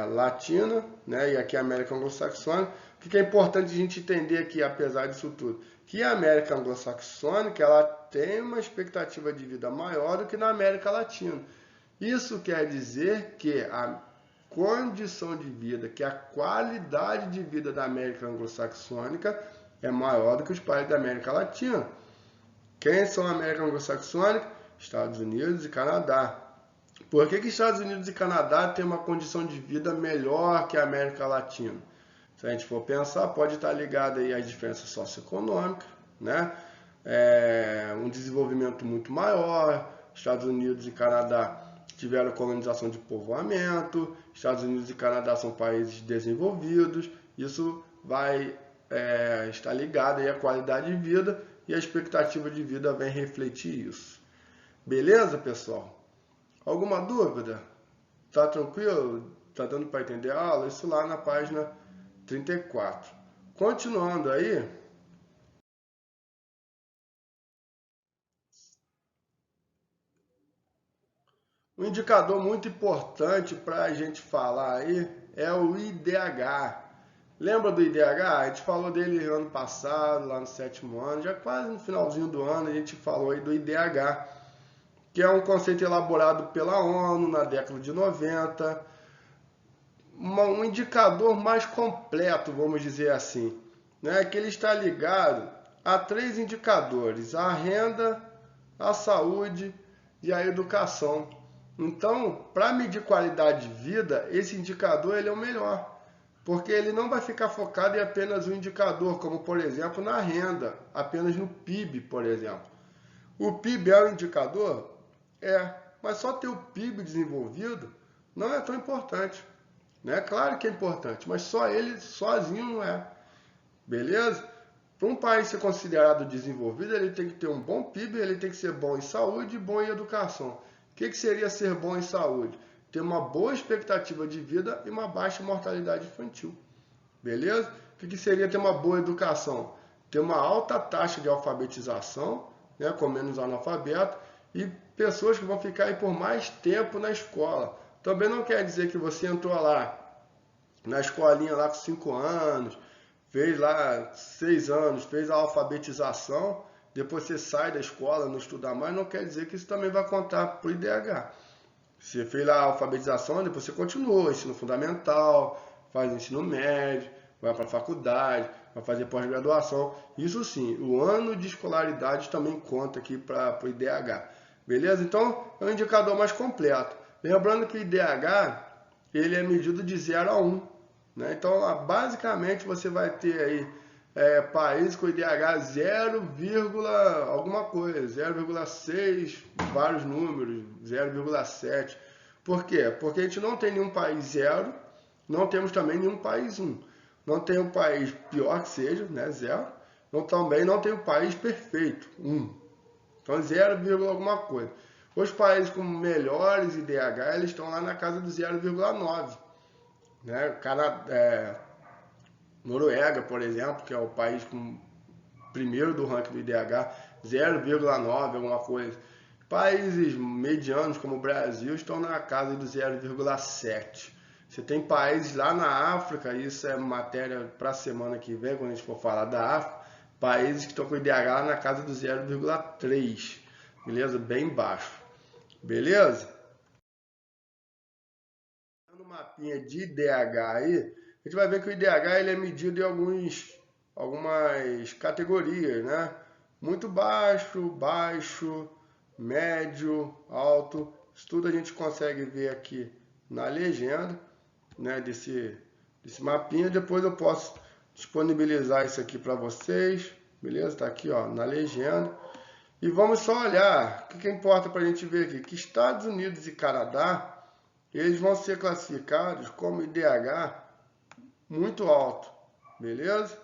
Latina, né, e aqui a América Anglo-Saxônica. O que é importante a gente entender aqui, apesar disso tudo? Que a América Anglo-Saxônica ela tem uma expectativa de vida maior do que na América Latina. Isso quer dizer que a condição de vida, que a qualidade de vida da América Anglo-Saxônica é maior do que os países da América Latina. Quem são a América Anglo-Saxônica? Estados Unidos e Canadá. Por que Estados Unidos e Canadá têm uma condição de vida melhor que a América Latina? Se a gente for pensar, pode estar ligado aí às diferenças socioeconômicas, né? Um desenvolvimento muito maior. Estados Unidos e Canadá tiveram colonização de povoamento. Estados Unidos e Canadá são países desenvolvidos. Isso vai estar ligado aí à qualidade de vida e a expectativa de vida vem refletir isso. Beleza, pessoal? Alguma dúvida? Tá tranquilo? Tá dando para entender a aula? Isso lá na página 34. Continuando aí, um indicador muito importante para a gente falar aí é o IDH. Lembra do IDH? A gente falou dele ano passado, lá no 7º ano, já quase no finalzinho do ano a gente falou aí do IDH, que é um conceito elaborado pela ONU na década de 90, um indicador mais completo, vamos dizer assim, né? Que ele está ligado a 3 indicadores: a renda, a saúde e a educação. Então, para medir qualidade de vida, esse indicador ele é o melhor, porque ele não vai ficar focado em apenas um indicador, como por exemplo na renda, apenas no PIB, por exemplo. O PIB é um indicador? Mas só ter o PIB desenvolvido não é tão importante. Né? Claro que é importante, mas só ele sozinho não é. Beleza? Para um país ser considerado desenvolvido, ele tem que ter um bom PIB, ele tem que ser bom em saúde e bom em educação. O que seria ser bom em saúde? Ter uma boa expectativa de vida e uma baixa mortalidade infantil. Beleza? O que seria ter uma boa educação? Ter uma alta taxa de alfabetização, né, com menos analfabeto, e pessoas que vão ficar aí por mais tempo na escola. Também não quer dizer que você entrou lá na escolinha lá com 5 anos, fez lá 6 anos, fez a alfabetização, depois você sai da escola, não estuda mais, não quer dizer que isso também vai contar para o IDH. Você fez lá a alfabetização, depois você continua, ensino fundamental, faz ensino médio, vai para a faculdade, vai fazer pós-graduação. Isso sim, o ano de escolaridade também conta aqui para o IDH. Beleza? Então, é um indicador mais completo. Lembrando que o IDH ele é medido de 0 a 1. Né? Então, basicamente, você vai ter aí países com IDH 0, alguma coisa, 0,6, vários números, 0,7. Por quê? Porque a gente não tem nenhum país 0, não temos também nenhum país 1. Não tem um país pior que seja, né, 0, também não tem um país perfeito, 1. Então, 0, alguma coisa. Os países com melhores IDH, eles estão lá na casa do 0,9. Né? Noruega, por exemplo, que é o país com primeiro do ranking do IDH, 0,9, alguma coisa. Países medianos como o Brasil estão na casa do 0,7. Você tem países lá na África, isso é matéria para a semana que vem, quando a gente for falar da África, países que estão com o IDH lá na casa do 0,3, beleza? Bem baixo, beleza? mapinha de IDH aí, a gente vai ver que o IDH ele é medido em algumas categorias, né? Muito baixo, baixo, médio, alto. Isso tudo a gente consegue ver aqui na legenda, né, desse mapinha. Depois eu posso disponibilizar isso aqui para vocês, beleza? Tá aqui, ó, na legenda. E vamos só olhar o que importa para a gente ver aqui, que Estados Unidos e Canadá, eles vão ser classificados como IDH muito alto, beleza?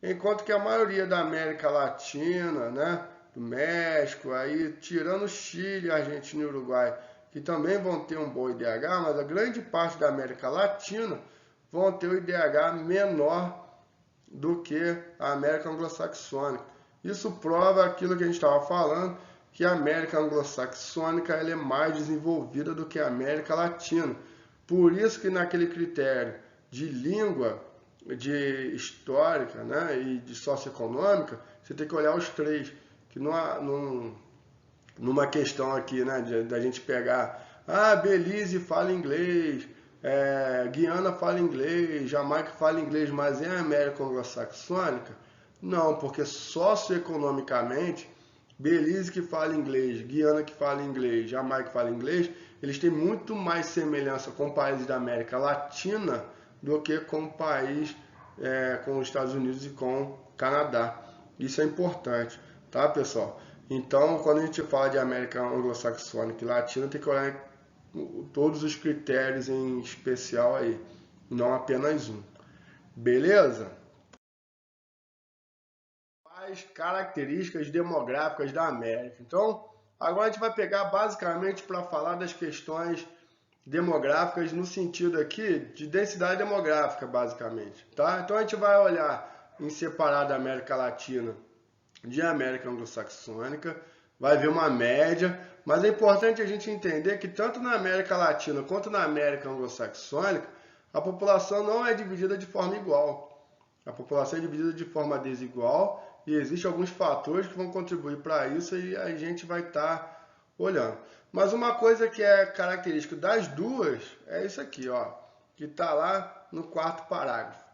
Enquanto que a maioria da América Latina, né, do México, aí tirando Chile, Argentina e Uruguai, que também vão ter um bom IDH, mas a grande parte da América Latina vão ter o IDH menor do que a América Anglo-Saxônica. Isso prova aquilo que a gente estava falando, que a América Anglo-Saxônica ela é mais desenvolvida do que a América Latina. Por isso que naquele critério de língua, de histórica, né, e de socioeconômica, você tem que olhar os três, que numa questão aqui, né, da gente pegar, Belize fala inglês, Guiana fala inglês, Jamaica fala inglês, mas é a América Anglo-Saxônica? Não, porque socioeconomicamente, Belize que fala inglês, Guiana que fala inglês, Jamaica que fala inglês, eles têm muito mais semelhança com países da América Latina do que com o país, com os Estados Unidos e com o Canadá. Isso é importante, tá, pessoal? Então, quando a gente fala de América Anglo-Saxônica e Latina, tem que olhar todos os critérios em especial aí, não apenas um. Beleza? As características demográficas da América. Então, agora a gente vai pegar basicamente para falar das questões demográficas no sentido aqui de densidade demográfica, basicamente, tá? Então a gente vai olhar em separado a América Latina de América Anglo-Saxônica, vai ver uma média, mas é importante a gente entender que tanto na América Latina quanto na América Anglo-Saxônica, a população não é dividida de forma igual. A população é dividida de forma desigual e existem alguns fatores que vão contribuir para isso e a gente vai estar olhando. Mas uma coisa que é característica das duas é isso aqui, ó, que está lá no quarto parágrafo.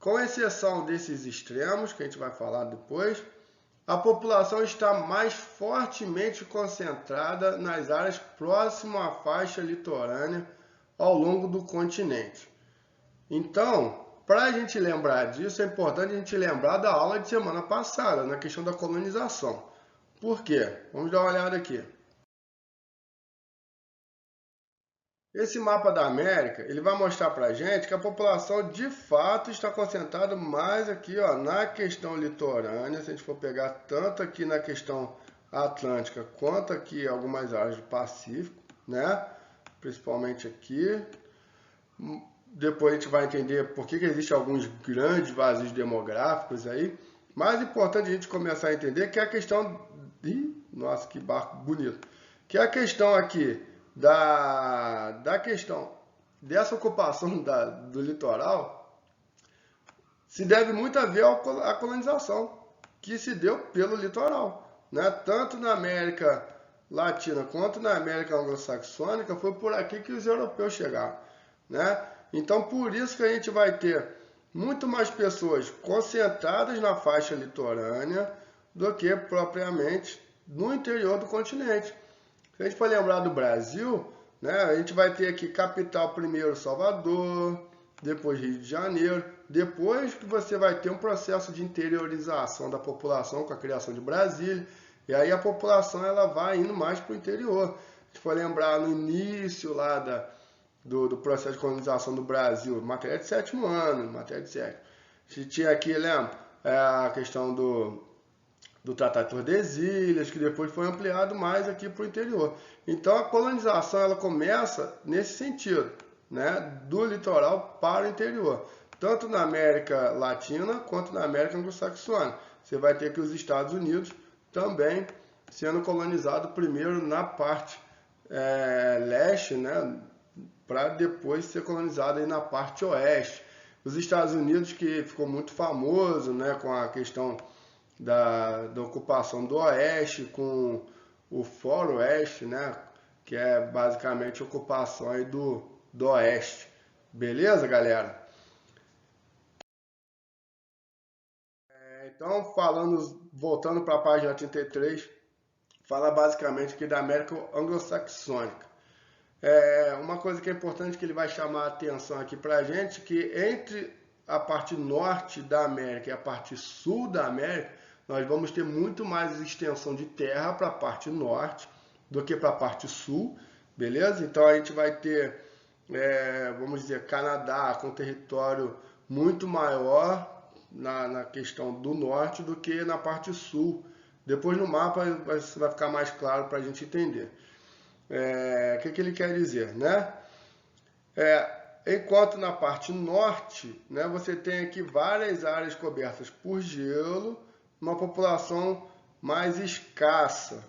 Com exceção desses extremos, que a gente vai falar depois, a população está mais fortemente concentrada nas áreas próximas à faixa litorânea ao longo do continente. Então, para a gente lembrar disso, é importante a gente lembrar da aula de semana passada, na questão da colonização. Por quê? Vamos dar uma olhada aqui. Esse mapa da América, ele vai mostrar para a gente que a população de fato está concentrada mais aqui, ó, na questão litorânea, se a gente for pegar tanto aqui na questão atlântica quanto aqui algumas áreas do Pacífico, né? Principalmente aqui. Depois a gente vai entender por que existem alguns grandes vazios demográficos aí. Mais importante a gente começar a entender que é a questão... Nossa, que barco bonito! Que é a questão aqui da questão dessa ocupação do litoral se deve muito a ver à colonização que se deu pelo litoral, né? Tanto na América Latina quanto na América Anglo-Saxônica foi por aqui que os europeus chegaram, né? Então por isso que a gente vai ter muito mais pessoas concentradas na faixa litorânea do que propriamente no interior do continente. Se a gente for lembrar do Brasil, né, a gente vai ter aqui capital primeiro Salvador, depois Rio de Janeiro, depois que você vai ter um processo de interiorização da população com a criação de Brasília, e aí a população ela vai indo mais para o interior. Se a gente for lembrar no início lá do processo de colonização do Brasil, matéria de sétimo ano, matéria de sétimo. A gente tinha aqui, lembra, a questão do Tratado de Tordesilhas, que depois foi ampliado mais aqui para o interior. Então a colonização ela começa nesse sentido, né, do litoral para o interior, tanto na América Latina quanto na América Anglo-Saxônica. Você vai ter que os Estados Unidos também sendo colonizado primeiro na parte leste, né, para depois ser colonizado aí na parte oeste. Os Estados Unidos, que ficou muito famoso, né, com a questão da ocupação do oeste, com o foroeste, né, que é basicamente a ocupação aí do do Oeste. Beleza, galera? Então, voltando para a página 33, fala basicamente aqui da América Anglo-Saxônica. Uma coisa que é importante que ele vai chamar a atenção aqui para a gente, que entre a parte norte da América e a parte sul da América, nós vamos ter muito mais extensão de terra para a parte norte do que para a parte sul, beleza? Então a gente vai ter, vamos dizer, Canadá com território muito maior na questão do norte do que na parte sul. Depois no mapa vai ficar mais claro para a gente entender. O que ele quer dizer, né? Enquanto na parte norte, né, você tem aqui várias áreas cobertas por gelo, uma população mais escassa.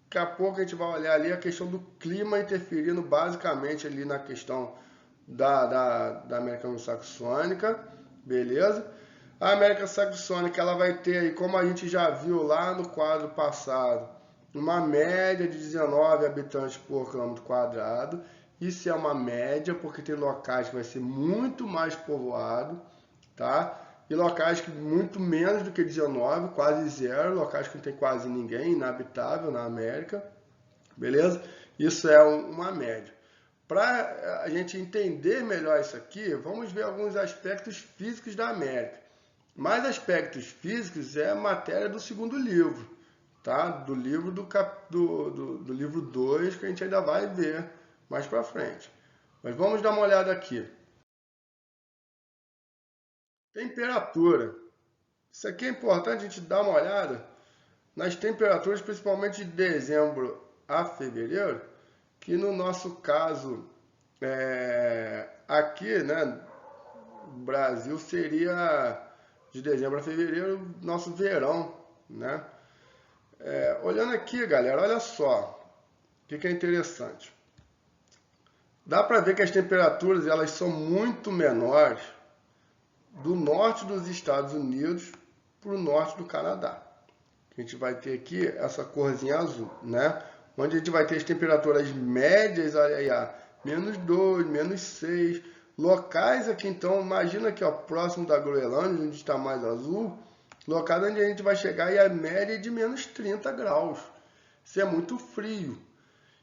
Daqui a pouco a gente vai olhar ali a questão do clima interferindo basicamente ali na questão da América Anglo-Saxônica, beleza? A América Saxônica ela vai ter aí, como a gente já viu lá no quadro passado, uma média de 19 habitantes por quilômetro quadrado. Isso é uma média, porque tem locais que vai ser muito mais povoado, tá? E locais que muito menos do que 19, quase zero, locais que não tem quase ninguém, inabitável na América, beleza? Isso é uma média. Para a gente entender melhor isso aqui, vamos ver alguns aspectos físicos da América. Mais aspectos físicos é matéria do segundo livro, tá? Do livro do livro 2, que a gente ainda vai ver mais para frente. Mas vamos dar uma olhada aqui. Temperatura. Isso aqui é importante a gente dar uma olhada nas temperaturas, principalmente de dezembro a fevereiro, que no nosso caso, aqui, né, no Brasil, seria de dezembro a fevereiro, nosso verão, né? Olhando aqui, galera, olha só, o que é interessante. Dá para ver que as temperaturas elas são muito menores do norte dos Estados Unidos para o norte do Canadá. A gente vai ter aqui essa corzinha azul, né? Onde a gente vai ter as temperaturas médias, olha aí, -2, -6. Locais aqui, então, imagina aqui, ó, próximo da Groenlândia, onde está mais azul, locais onde a gente vai chegar e a média é de -30 graus. Isso é muito frio.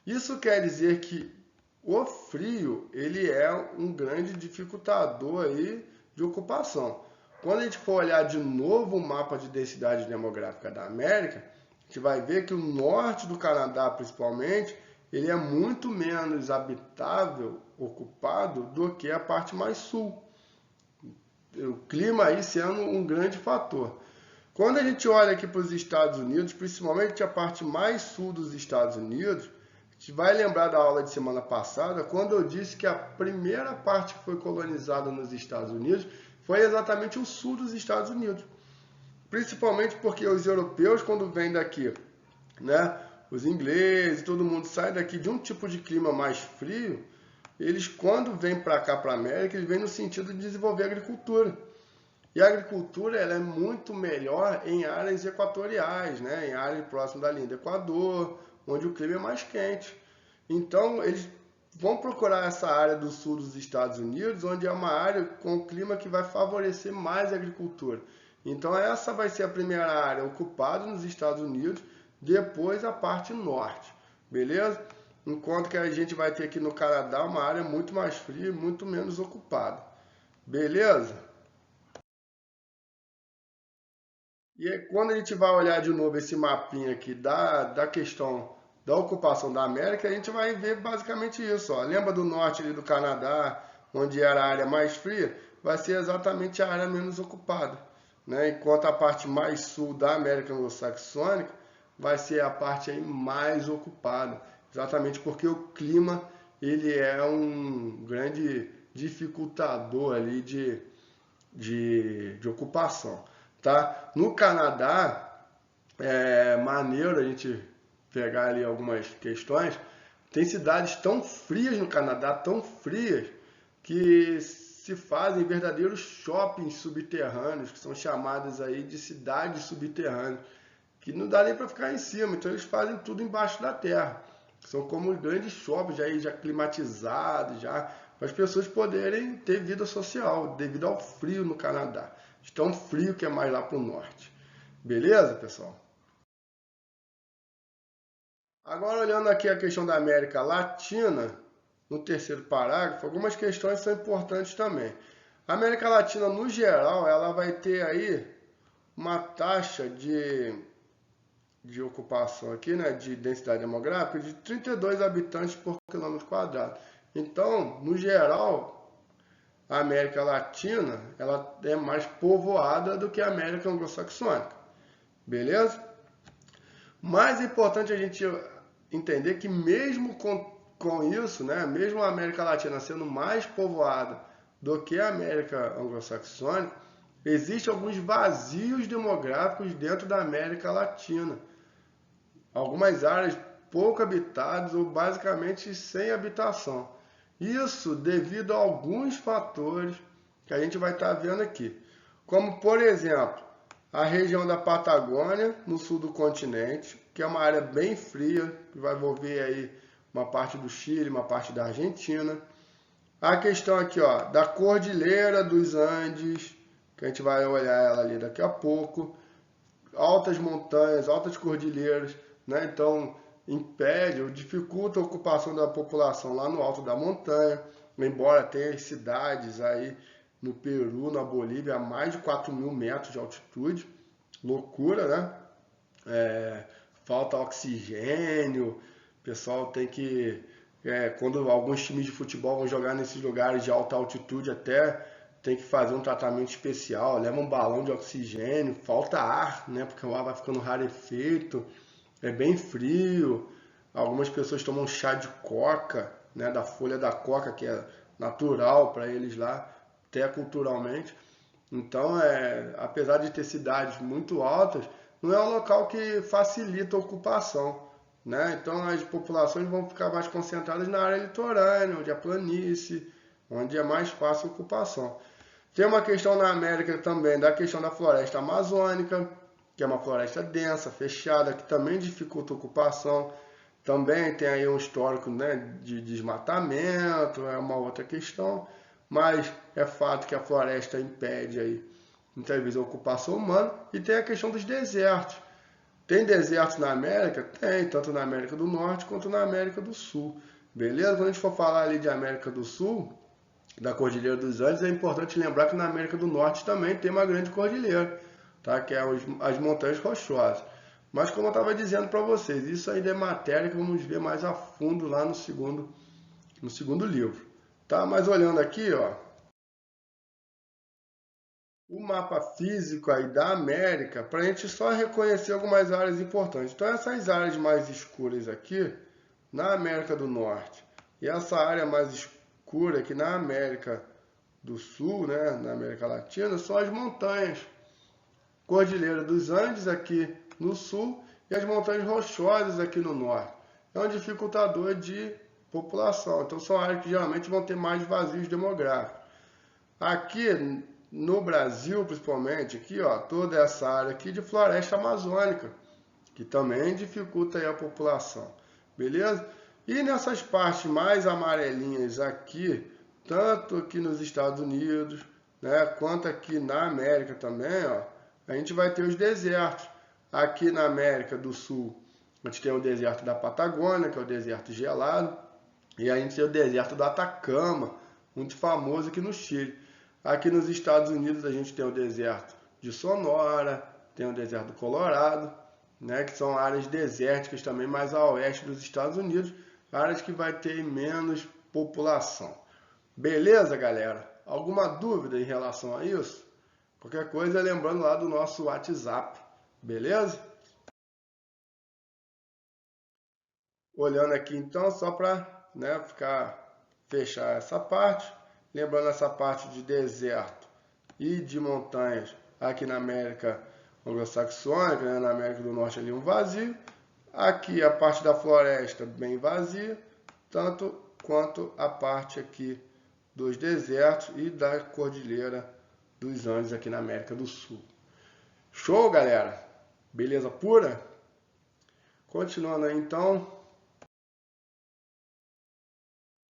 Isso quer dizer que o frio, ele é um grande dificultador aí de ocupação. Quando a gente for olhar de novo o mapa de densidade demográfica da América, a gente vai ver que o norte do Canadá, principalmente, ele é muito menos habitável, ocupado, do que a parte mais sul. O clima aí sendo um grande fator. Quando a gente olha aqui para os Estados Unidos, principalmente a parte mais sul dos Estados Unidos, a gente vai lembrar da aula de semana passada, quando eu disse que a primeira parte que foi colonizada nos Estados Unidos foi exatamente o sul dos Estados Unidos. Principalmente porque os europeus, quando vêm daqui, né, os ingleses, todo mundo sai daqui de um tipo de clima mais frio, eles quando vêm para cá, para a América, eles vêm no sentido de desenvolver a agricultura. E a agricultura ela é muito melhor em áreas equatoriais, né, em áreas próximas da linha do Equador, onde o clima é mais quente. Então, eles vão procurar essa área do sul dos Estados Unidos, onde é uma área com clima que vai favorecer mais a agricultura. Então, essa vai ser a primeira área ocupada nos Estados Unidos, depois a parte norte, beleza? Enquanto que a gente vai ter aqui no Canadá uma área muito mais fria e muito menos ocupada, beleza? E aí, quando a gente vai olhar de novo esse mapinha aqui da questão da ocupação da América, a gente vai ver basicamente isso. Ó. Lembra do norte ali do Canadá, onde era a área mais fria? Vai ser exatamente a área menos ocupada, né? Enquanto a parte mais sul da América Anglo-Saxônica vai ser a parte aí mais ocupada, exatamente porque o clima ele é um grande dificultador ali de ocupação. Tá? No Canadá, é maneiro a gente pegar ali algumas questões. Tem cidades tão frias no Canadá, tão frias, que se fazem verdadeiros shoppings subterrâneos, que são chamadas aí de cidades subterrâneas, que não dá nem para ficar em cima, então eles fazem tudo embaixo da terra. São como grandes shoppings já climatizados, já para as pessoas poderem ter vida social, devido ao frio no Canadá. De tão frio que é mais lá para o norte. Beleza, pessoal? Agora, olhando aqui a questão da América Latina, no terceiro parágrafo, algumas questões são importantes também. A América Latina, no geral, ela vai ter aí uma taxa de ocupação aqui, né, de densidade demográfica, de 32 habitantes por quilômetro quadrado. Então, no geral, a América Latina ela é mais povoada do que a América Anglo-Saxônica. Beleza? Mais importante a gente entender que mesmo com isso, né, mesmo a América Latina sendo mais povoada do que a América Anglo-Saxônica, existem alguns vazios demográficos dentro da América Latina. Algumas áreas pouco habitadas ou basicamente sem habitação. Isso devido a alguns fatores que a gente vai estar vendo aqui. Como, por exemplo, a região da Patagônia, no sul do continente, que é uma área bem fria, que vai envolver aí uma parte do Chile, uma parte da Argentina. A questão aqui, ó, da Cordilheira dos Andes, que a gente vai olhar ela ali daqui a pouco. Altas montanhas, altas cordilheiras, né? Então impede ou dificulta a ocupação da população lá no alto da montanha, embora tenha cidades aí no Peru, na Bolívia, a mais de 4.000 metros de altitude. Loucura, né? Falta oxigênio, o pessoal tem que... quando alguns times de futebol vão jogar nesses lugares de alta altitude, até tem que fazer um tratamento especial, leva um balão de oxigênio, falta ar, né? Porque o ar vai ficando rarefeito, é bem frio. Algumas pessoas tomam chá de coca, né? Da folha da coca, que é natural para eles lá, até culturalmente. Então, apesar de ter cidades muito altas, não é um local que facilita a ocupação, né? Então, as populações vão ficar mais concentradas na área litorânea, onde é planície, onde é mais fácil a ocupação. Tem uma questão na América também, da questão da floresta amazônica, que é uma floresta densa, fechada, que também dificulta a ocupação. Também tem aí um histórico, né, de desmatamento, é uma outra questão, mas é fato que a floresta impede aí, muitas vezes, a ocupação humana. E tem a questão dos desertos. Tem desertos na América? Tem, tanto na América do Norte quanto na América do Sul. Beleza? Quando a gente for falar ali de América do Sul, da Cordilheira dos Andes, é importante lembrar que na América do Norte também tem uma grande cordilheira, tá? Que é as Montanhas Rochosas. Mas como eu estava dizendo para vocês, isso ainda é matéria que vamos ver mais a fundo lá no segundo livro. Tá? Mas olhando aqui, ó, o mapa físico aí da América, para a gente só reconhecer algumas áreas importantes. Então essas áreas mais escuras aqui, na América do Norte, e essa área mais escura aqui na América do Sul, né, na América Latina, são as montanhas. Cordilheira dos Andes aqui no sul e as montanhas rochosas aqui no norte. É um dificultador de população. Então são áreas que geralmente vão ter mais vazios demográficos. Aqui no Brasil, principalmente, aqui, ó, toda essa área aqui de floresta amazônica, que também dificulta aí a população. Beleza? E nessas partes mais amarelinhas aqui, tanto aqui nos Estados Unidos, né, quanto aqui na América também, ó, a gente vai ter os desertos. Aqui na América do Sul, a gente tem o deserto da Patagônia, que é o deserto gelado, e a gente tem o deserto do Atacama, muito famoso aqui no Chile. Aqui nos Estados Unidos, a gente tem o deserto de Sonora, tem o deserto do Colorado, né, que são áreas desérticas também mais a oeste dos Estados Unidos, áreas que vai ter menos população. Beleza, galera? Alguma dúvida em relação a isso? Qualquer coisa, lembrando lá do nosso WhatsApp, beleza? Olhando aqui então, só para, né, fechar essa parte, lembrando essa parte de deserto e de montanhas aqui na América Anglo-Saxônica, né, na América do Norte ali um vazio, aqui a parte da floresta bem vazia, tanto quanto a parte aqui dos desertos e da Cordilheira dos Andes aqui na América do Sul. Show, galera? Beleza pura? Continuando aí então.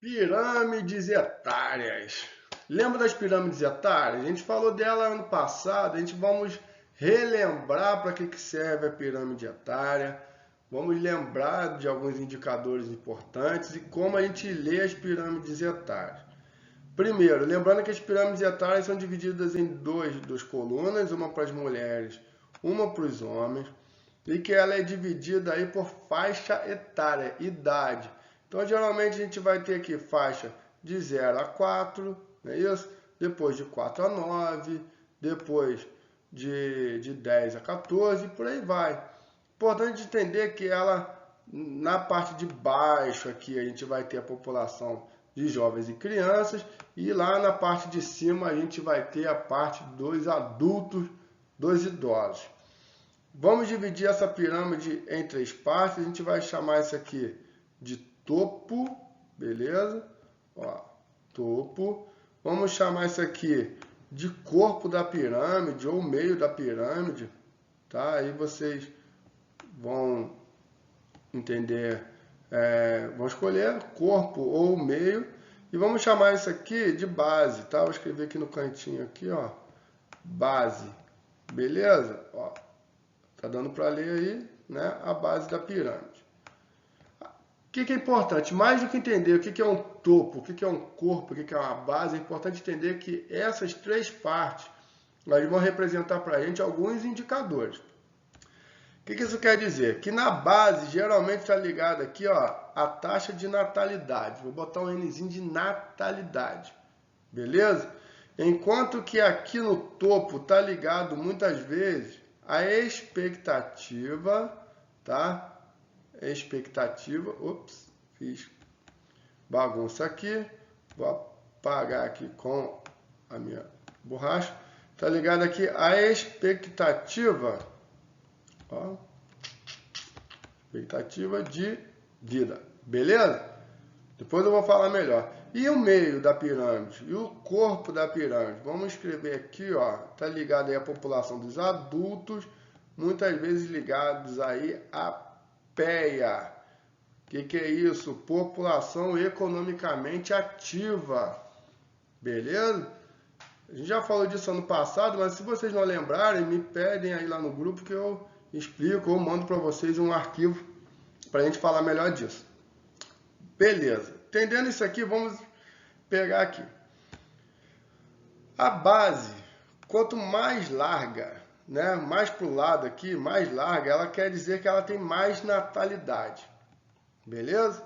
Pirâmides etárias. Lembra das pirâmides etárias? A gente falou dela ano passado, a gente vamos relembrar para que serve a pirâmide etária, vamos lembrar de alguns indicadores importantes e como a gente lê as pirâmides etárias. Primeiro, lembrando que as pirâmides etárias são divididas em duas colunas, uma para as mulheres, uma para os homens, e que ela é dividida aí por faixa etária, idade. Então, geralmente a gente vai ter aqui faixa de 0 a 4, não é isso? Depois de 4 a 9, depois de 10 a 14, por aí vai. Importante entender que ela, na parte de baixo aqui, a gente vai ter a população de jovens e crianças, e lá na parte de cima a gente vai ter a parte dos adultos, dos idosos. Vamos dividir essa pirâmide em três partes. A gente vai chamar isso aqui de topo, beleza? Ó, topo. Vamos chamar isso aqui de corpo da pirâmide ou meio da pirâmide, tá? Aí vocês vão entender, vão escolher corpo ou meio e vamos chamar isso aqui de base, tá? Vou escrever aqui no cantinho aqui, ó, base, beleza? Ó. Tá dando para ler aí, né, a base da pirâmide. O que é importante? Mais do que entender o que é um topo, o que é um corpo, o que é uma base, é importante entender que essas três partes vão representar para a gente alguns indicadores. O que isso quer dizer? Que na base, geralmente está ligado aqui, ó, a taxa de natalidade. Vou botar um Nzinho de natalidade, beleza? Enquanto que aqui no topo está ligado muitas vezes a expectativa, tá? Expectativa, ops, fiz bagunça aqui, vou apagar aqui com a minha borracha, tá ligado aqui a expectativa, ó, expectativa de vida, beleza? Depois eu vou falar melhor. E o meio da pirâmide? E o corpo da pirâmide? Vamos escrever aqui, ó, tá ligado aí a população dos adultos, muitas vezes ligados aí a PEA. O que é isso? População economicamente ativa. Beleza? A gente já falou disso ano passado, mas se vocês não lembrarem, me pedem aí lá no grupo que eu explico ou mando para vocês um arquivo para a gente falar melhor disso. Beleza. Entendendo isso aqui, vamos pegar aqui. A base, quanto mais larga, né, mais para o lado aqui, mais larga, ela quer dizer que ela tem mais natalidade. Beleza?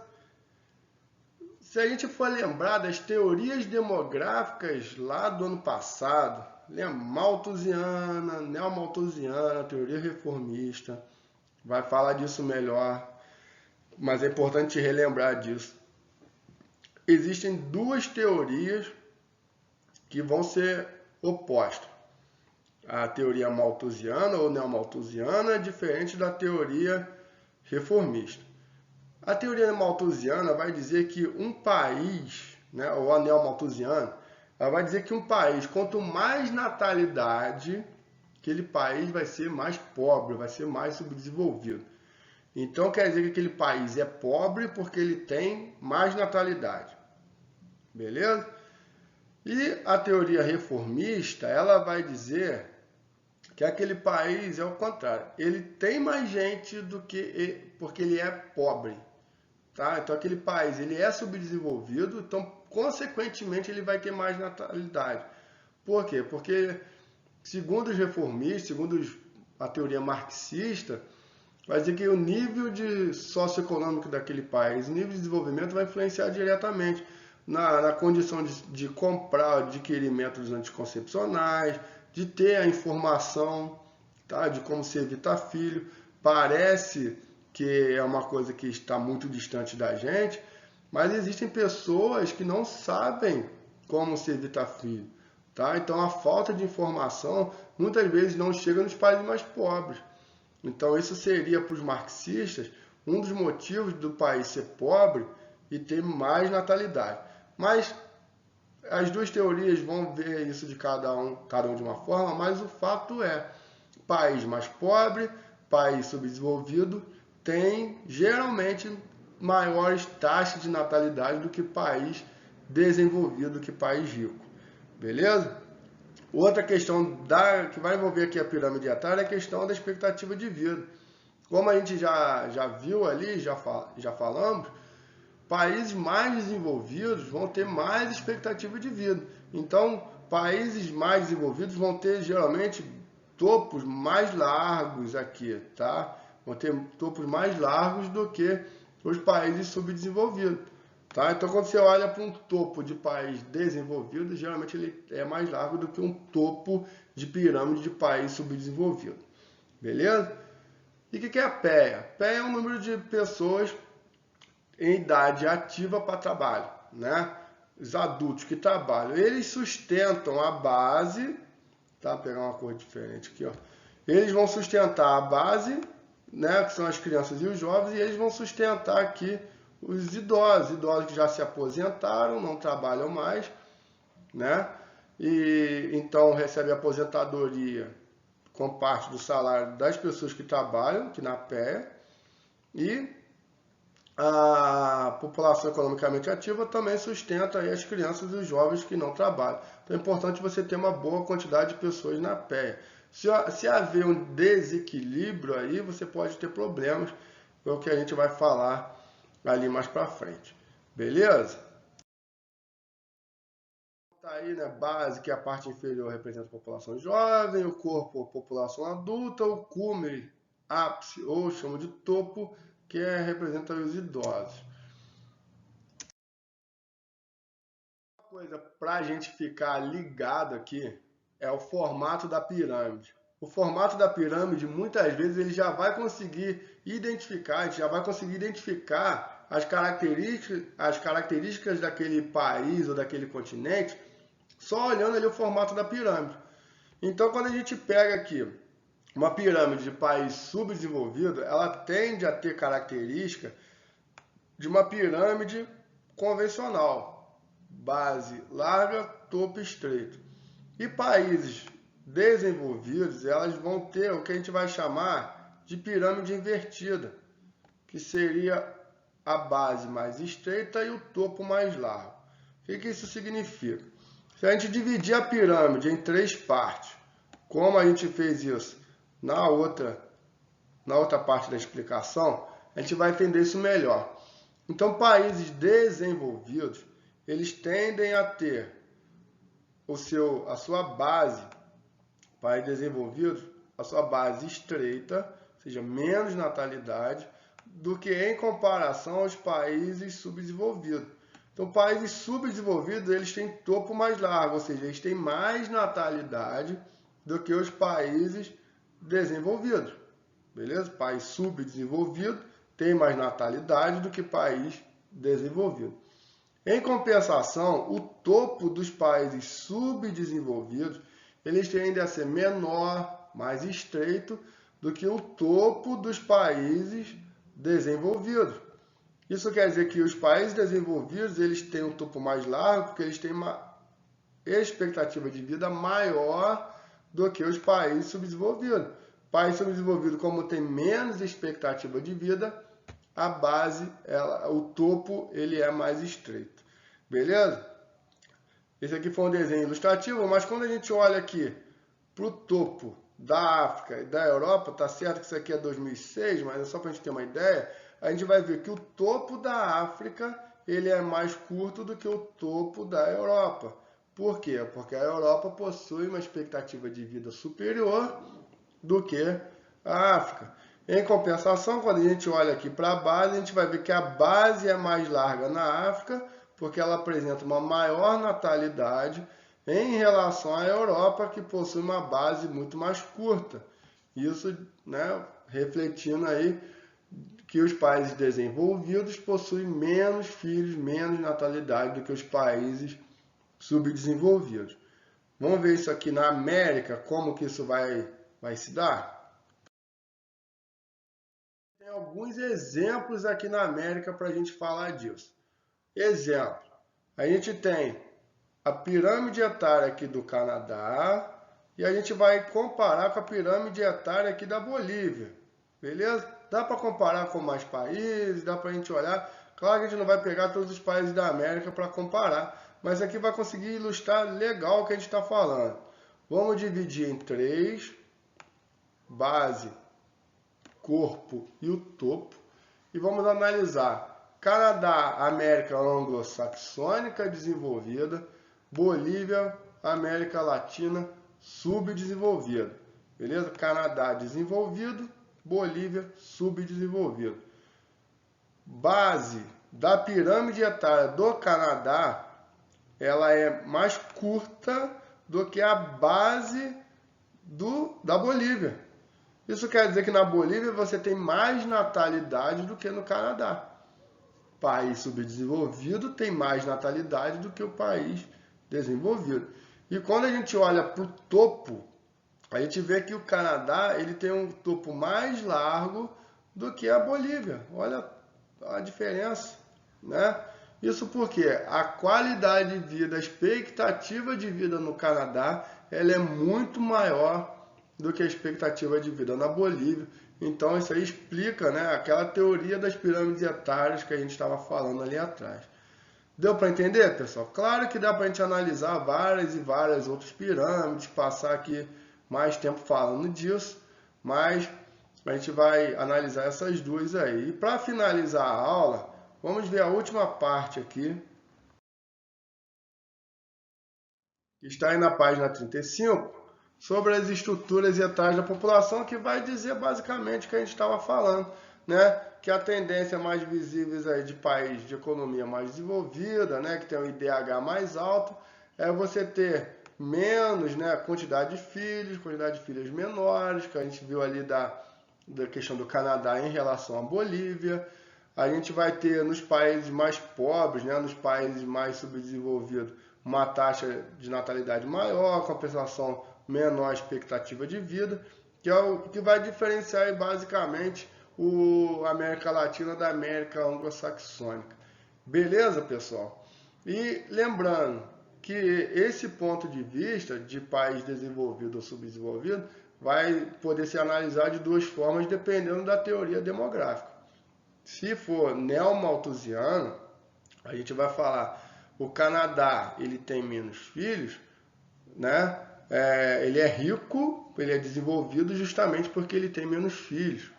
Se a gente for lembrar das teorias demográficas lá do ano passado, malthusiana, neomalthusiana, teoria reformista, vai falar disso melhor, mas é importante relembrar disso. Existem duas teorias que vão ser opostas. A teoria malthusiana ou neomalthusiana é diferente da teoria reformista. A teoria malthusiana vai dizer que um país, né, ou a neomalthusiana, ela vai dizer que um país, quanto mais natalidade, aquele país vai ser mais pobre, vai ser mais subdesenvolvido. Então quer dizer que aquele país é pobre porque ele tem mais natalidade. Beleza? E a teoria reformista, ela vai dizer que aquele país é o contrário. Ele tem mais gente do que porque ele é pobre. Tá? Então aquele país ele é subdesenvolvido, então consequentemente ele vai ter mais natalidade. Por quê? Porque segundo os reformistas, segundo a teoria marxista, vai dizer que o nível de socioeconômico daquele país, o nível de desenvolvimento vai influenciar diretamente na condição de comprar, adquirir métodos anticoncepcionais, de ter a informação, tá? De como se evitar filho. Parece que é uma coisa que está muito distante da gente, mas existem pessoas que não sabem como se evitar filho. Tá? Então a falta de informação muitas vezes não chega nos países mais pobres. Então isso seria para os marxistas um dos motivos do país ser pobre e ter mais natalidade. Mas as duas teorias vão ver isso de cada um de uma forma, mas o fato é, país mais pobre, país subdesenvolvido, tem geralmente maiores taxas de natalidade do que país desenvolvido, do que país rico. Beleza? Outra questão que vai envolver aqui a pirâmide etária é a questão da expectativa de vida. Como a gente já viu ali, já falamos, países mais desenvolvidos vão ter mais expectativa de vida. Então, países mais desenvolvidos vão ter geralmente topos mais largos aqui, tá? Vão ter topos mais largos do que os países subdesenvolvidos, tá? Então, quando você olha para um topo de país desenvolvido, geralmente ele é mais largo do que um topo de pirâmide de país subdesenvolvido, beleza? E o que é a PEA? PEA é o número de pessoas em idade ativa para trabalho, né? Os adultos que trabalham, eles sustentam a base, tá? Vou pegar uma cor diferente aqui, ó. Eles vão sustentar a base, né? Que são as crianças e os jovens, e eles vão sustentar aqui os idosos que já se aposentaram, não trabalham mais, né? E então recebe aposentadoria com parte do salário das pessoas que trabalham, que na PEA, e a população economicamente ativa também sustenta aí as crianças e os jovens que não trabalham. Então é importante você ter uma boa quantidade de pessoas na PEA. Se haver um desequilíbrio aí, você pode ter problemas, é o que a gente vai falar ali mais para frente. Beleza? Tá aí, né? Base, que é a parte inferior representa a população jovem, o corpo, a população adulta, o cume, ápice, ou chamo de topo, que representa os idosos. Uma coisa para a gente ficar ligado aqui é o formato da pirâmide. O formato da pirâmide, muitas vezes, ele já vai conseguir identificar, a gente já vai conseguir identificar as características daquele país ou daquele continente só olhando ali o formato da pirâmide. Então, quando a gente pega aqui uma pirâmide de país subdesenvolvido, ela tende a ter característica de uma pirâmide convencional, base larga, topo estreito. E países desenvolvidos, elas vão ter o que a gente vai chamar de pirâmide invertida, que seria a base mais estreita e o topo mais largo. O que isso significa? Se a gente dividir a pirâmide em 3 partes, como a gente fez isso na outra parte da explicação, a gente vai entender isso melhor. Então, países desenvolvidos, eles tendem a ter a sua base, países desenvolvidos, a sua base estreita, ou seja, menos natalidade, do que em comparação aos países subdesenvolvidos. Então, países subdesenvolvidos, eles têm topo mais largo, ou seja, eles têm mais natalidade do que os países desenvolvidos. Beleza? País subdesenvolvido tem mais natalidade do que país desenvolvido. Em compensação, o topo dos países subdesenvolvidos, eles tendem a ser menor, mais estreito, do que o topo dos países desenvolvidos. Isso quer dizer que os países desenvolvidos, eles têm um topo mais largo, porque eles têm uma expectativa de vida maior do que os países subdesenvolvidos. País subdesenvolvido, como tem menos expectativa de vida, a base, o topo, ele é mais estreito. Beleza? Esse aqui foi um desenho ilustrativo, mas quando a gente olha aqui para o topo da África e da Europa, tá certo que isso aqui é 2006, mas é só para a gente ter uma ideia, a gente vai ver que o topo da África, ele é mais curto do que o topo da Europa. Por quê? Porque a Europa possui uma expectativa de vida superior do que a África. Em compensação, quando a gente olha aqui para a base, a gente vai ver que a base é mais larga na África, porque ela apresenta uma maior natalidade em relação à Europa, que possui uma base muito mais curta. Isso, né, refletindo aí que os países desenvolvidos possuem menos filhos, menos natalidade do que os países subdesenvolvidos. Vamos ver isso aqui na América, como que isso vai se dar? Tem alguns exemplos aqui na América para a gente falar disso. Exemplo, a gente tem a pirâmide etária aqui do Canadá e a gente vai comparar com a pirâmide etária aqui da Bolívia, beleza? Dá para comparar com mais países, dá para a gente olhar. Claro que a gente não vai pegar todos os países da América para comparar, mas aqui vai conseguir ilustrar legal o que a gente está falando. Vamos dividir em três: base, corpo e o topo. E vamos analisar Canadá, América anglo-saxônica desenvolvida, Bolívia, América Latina subdesenvolvida. Beleza? Canadá desenvolvido, Bolívia subdesenvolvido. Base da pirâmide etária do Canadá, ela é mais curta do que a base da Bolívia. Isso quer dizer que na Bolívia você tem mais natalidade do que no Canadá. O país subdesenvolvido tem mais natalidade do que o país desenvolvido. E quando a gente olha para o topo, a gente vê que o Canadá ele tem um topo mais largo do que a Bolívia. Olha a diferença, né? Isso porque a qualidade de vida, a expectativa de vida no Canadá, ela é muito maior do que a expectativa de vida na Bolívia. Então isso aí explica, né, aquela teoria das pirâmides etárias que a gente estava falando ali atrás. Deu para entender, pessoal? Claro que dá para a gente analisar várias e várias outras pirâmides, passar aqui mais tempo falando disso, mas a gente vai analisar essas duas aí. E para finalizar a aula, vamos ver a última parte aqui, que está aí na página 35, sobre as estruturas etárias da população, que vai dizer basicamente o que a gente estava falando, né? Que a tendência mais visíveis aí de país de economia mais desenvolvida, né? Que tem um IDH mais alto, é você ter menos, né, quantidade de filhos menores, que a gente viu ali da questão do Canadá em relação à Bolívia. A gente vai ter nos países mais pobres, né, nos países mais subdesenvolvidos, uma taxa de natalidade maior, compensação menor expectativa de vida, que é o que vai diferenciar aí, basicamente a América Latina da América anglo-saxônica. Beleza, pessoal? E lembrando que esse ponto de vista de país desenvolvido ou subdesenvolvido vai poder ser analisado de duas formas dependendo da teoria demográfica. Se for neomalthusiano, a gente vai falar o Canadá ele tem menos filhos, né? Ele é rico, ele é desenvolvido justamente porque ele tem menos filhos.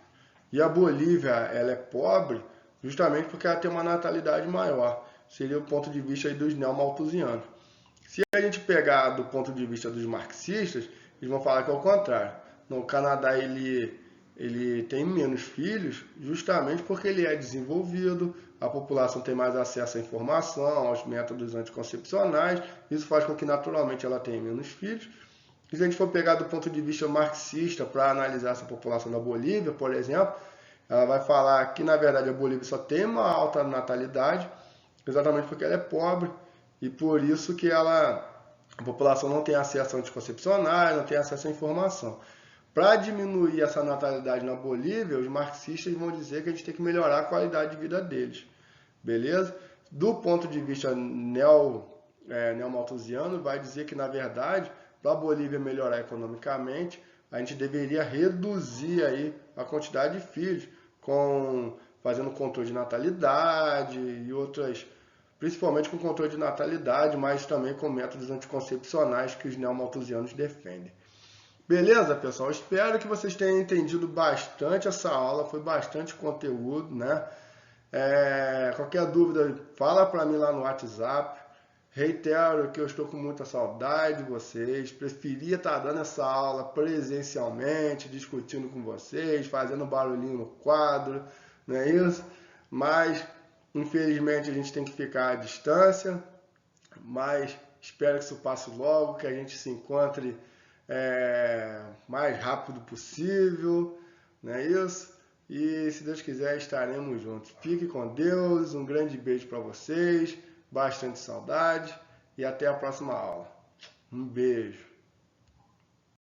E a Bolívia ela é pobre justamente porque ela tem uma natalidade maior. Seria o ponto de vista aí dos neomalthusianos. Se a gente pegar do ponto de vista dos marxistas, eles vão falar que é o contrário. No Canadá ele tem menos filhos justamente porque ele é desenvolvido, a população tem mais acesso à informação, aos métodos anticoncepcionais, isso faz com que naturalmente ela tenha menos filhos. E se a gente for pegar do ponto de vista marxista para analisar essa população da Bolívia, por exemplo, ela vai falar que na verdade a Bolívia só tem uma alta natalidade, exatamente porque ela é pobre e por isso que a população não tem acesso a anticoncepcionais, não tem acesso à informação. Para diminuir essa natalidade na Bolívia, os marxistas vão dizer que a gente tem que melhorar a qualidade de vida deles. Beleza? Do ponto de vista neomalthusiano, vai dizer que, na verdade, para a Bolívia melhorar economicamente, a gente deveria reduzir aí a quantidade de filhos, fazendo controle de natalidade e outras, principalmente com controle de natalidade, mas também com métodos anticoncepcionais que os neomalthusianos defendem. Beleza, pessoal? Espero que vocês tenham entendido bastante essa aula, foi bastante conteúdo, né? Qualquer dúvida, fala para mim lá no WhatsApp. Reitero que eu estou com muita saudade de vocês, preferia estar dando essa aula presencialmente, discutindo com vocês, fazendo barulhinho no quadro, não é isso? Mas, infelizmente, a gente tem que ficar à distância, mas espero que isso passe logo, que a gente se encontre mais rápido possível, não é isso? E se Deus quiser estaremos juntos. Fique com Deus, um grande beijo para vocês, bastante saudade e até a próxima aula. Um beijo.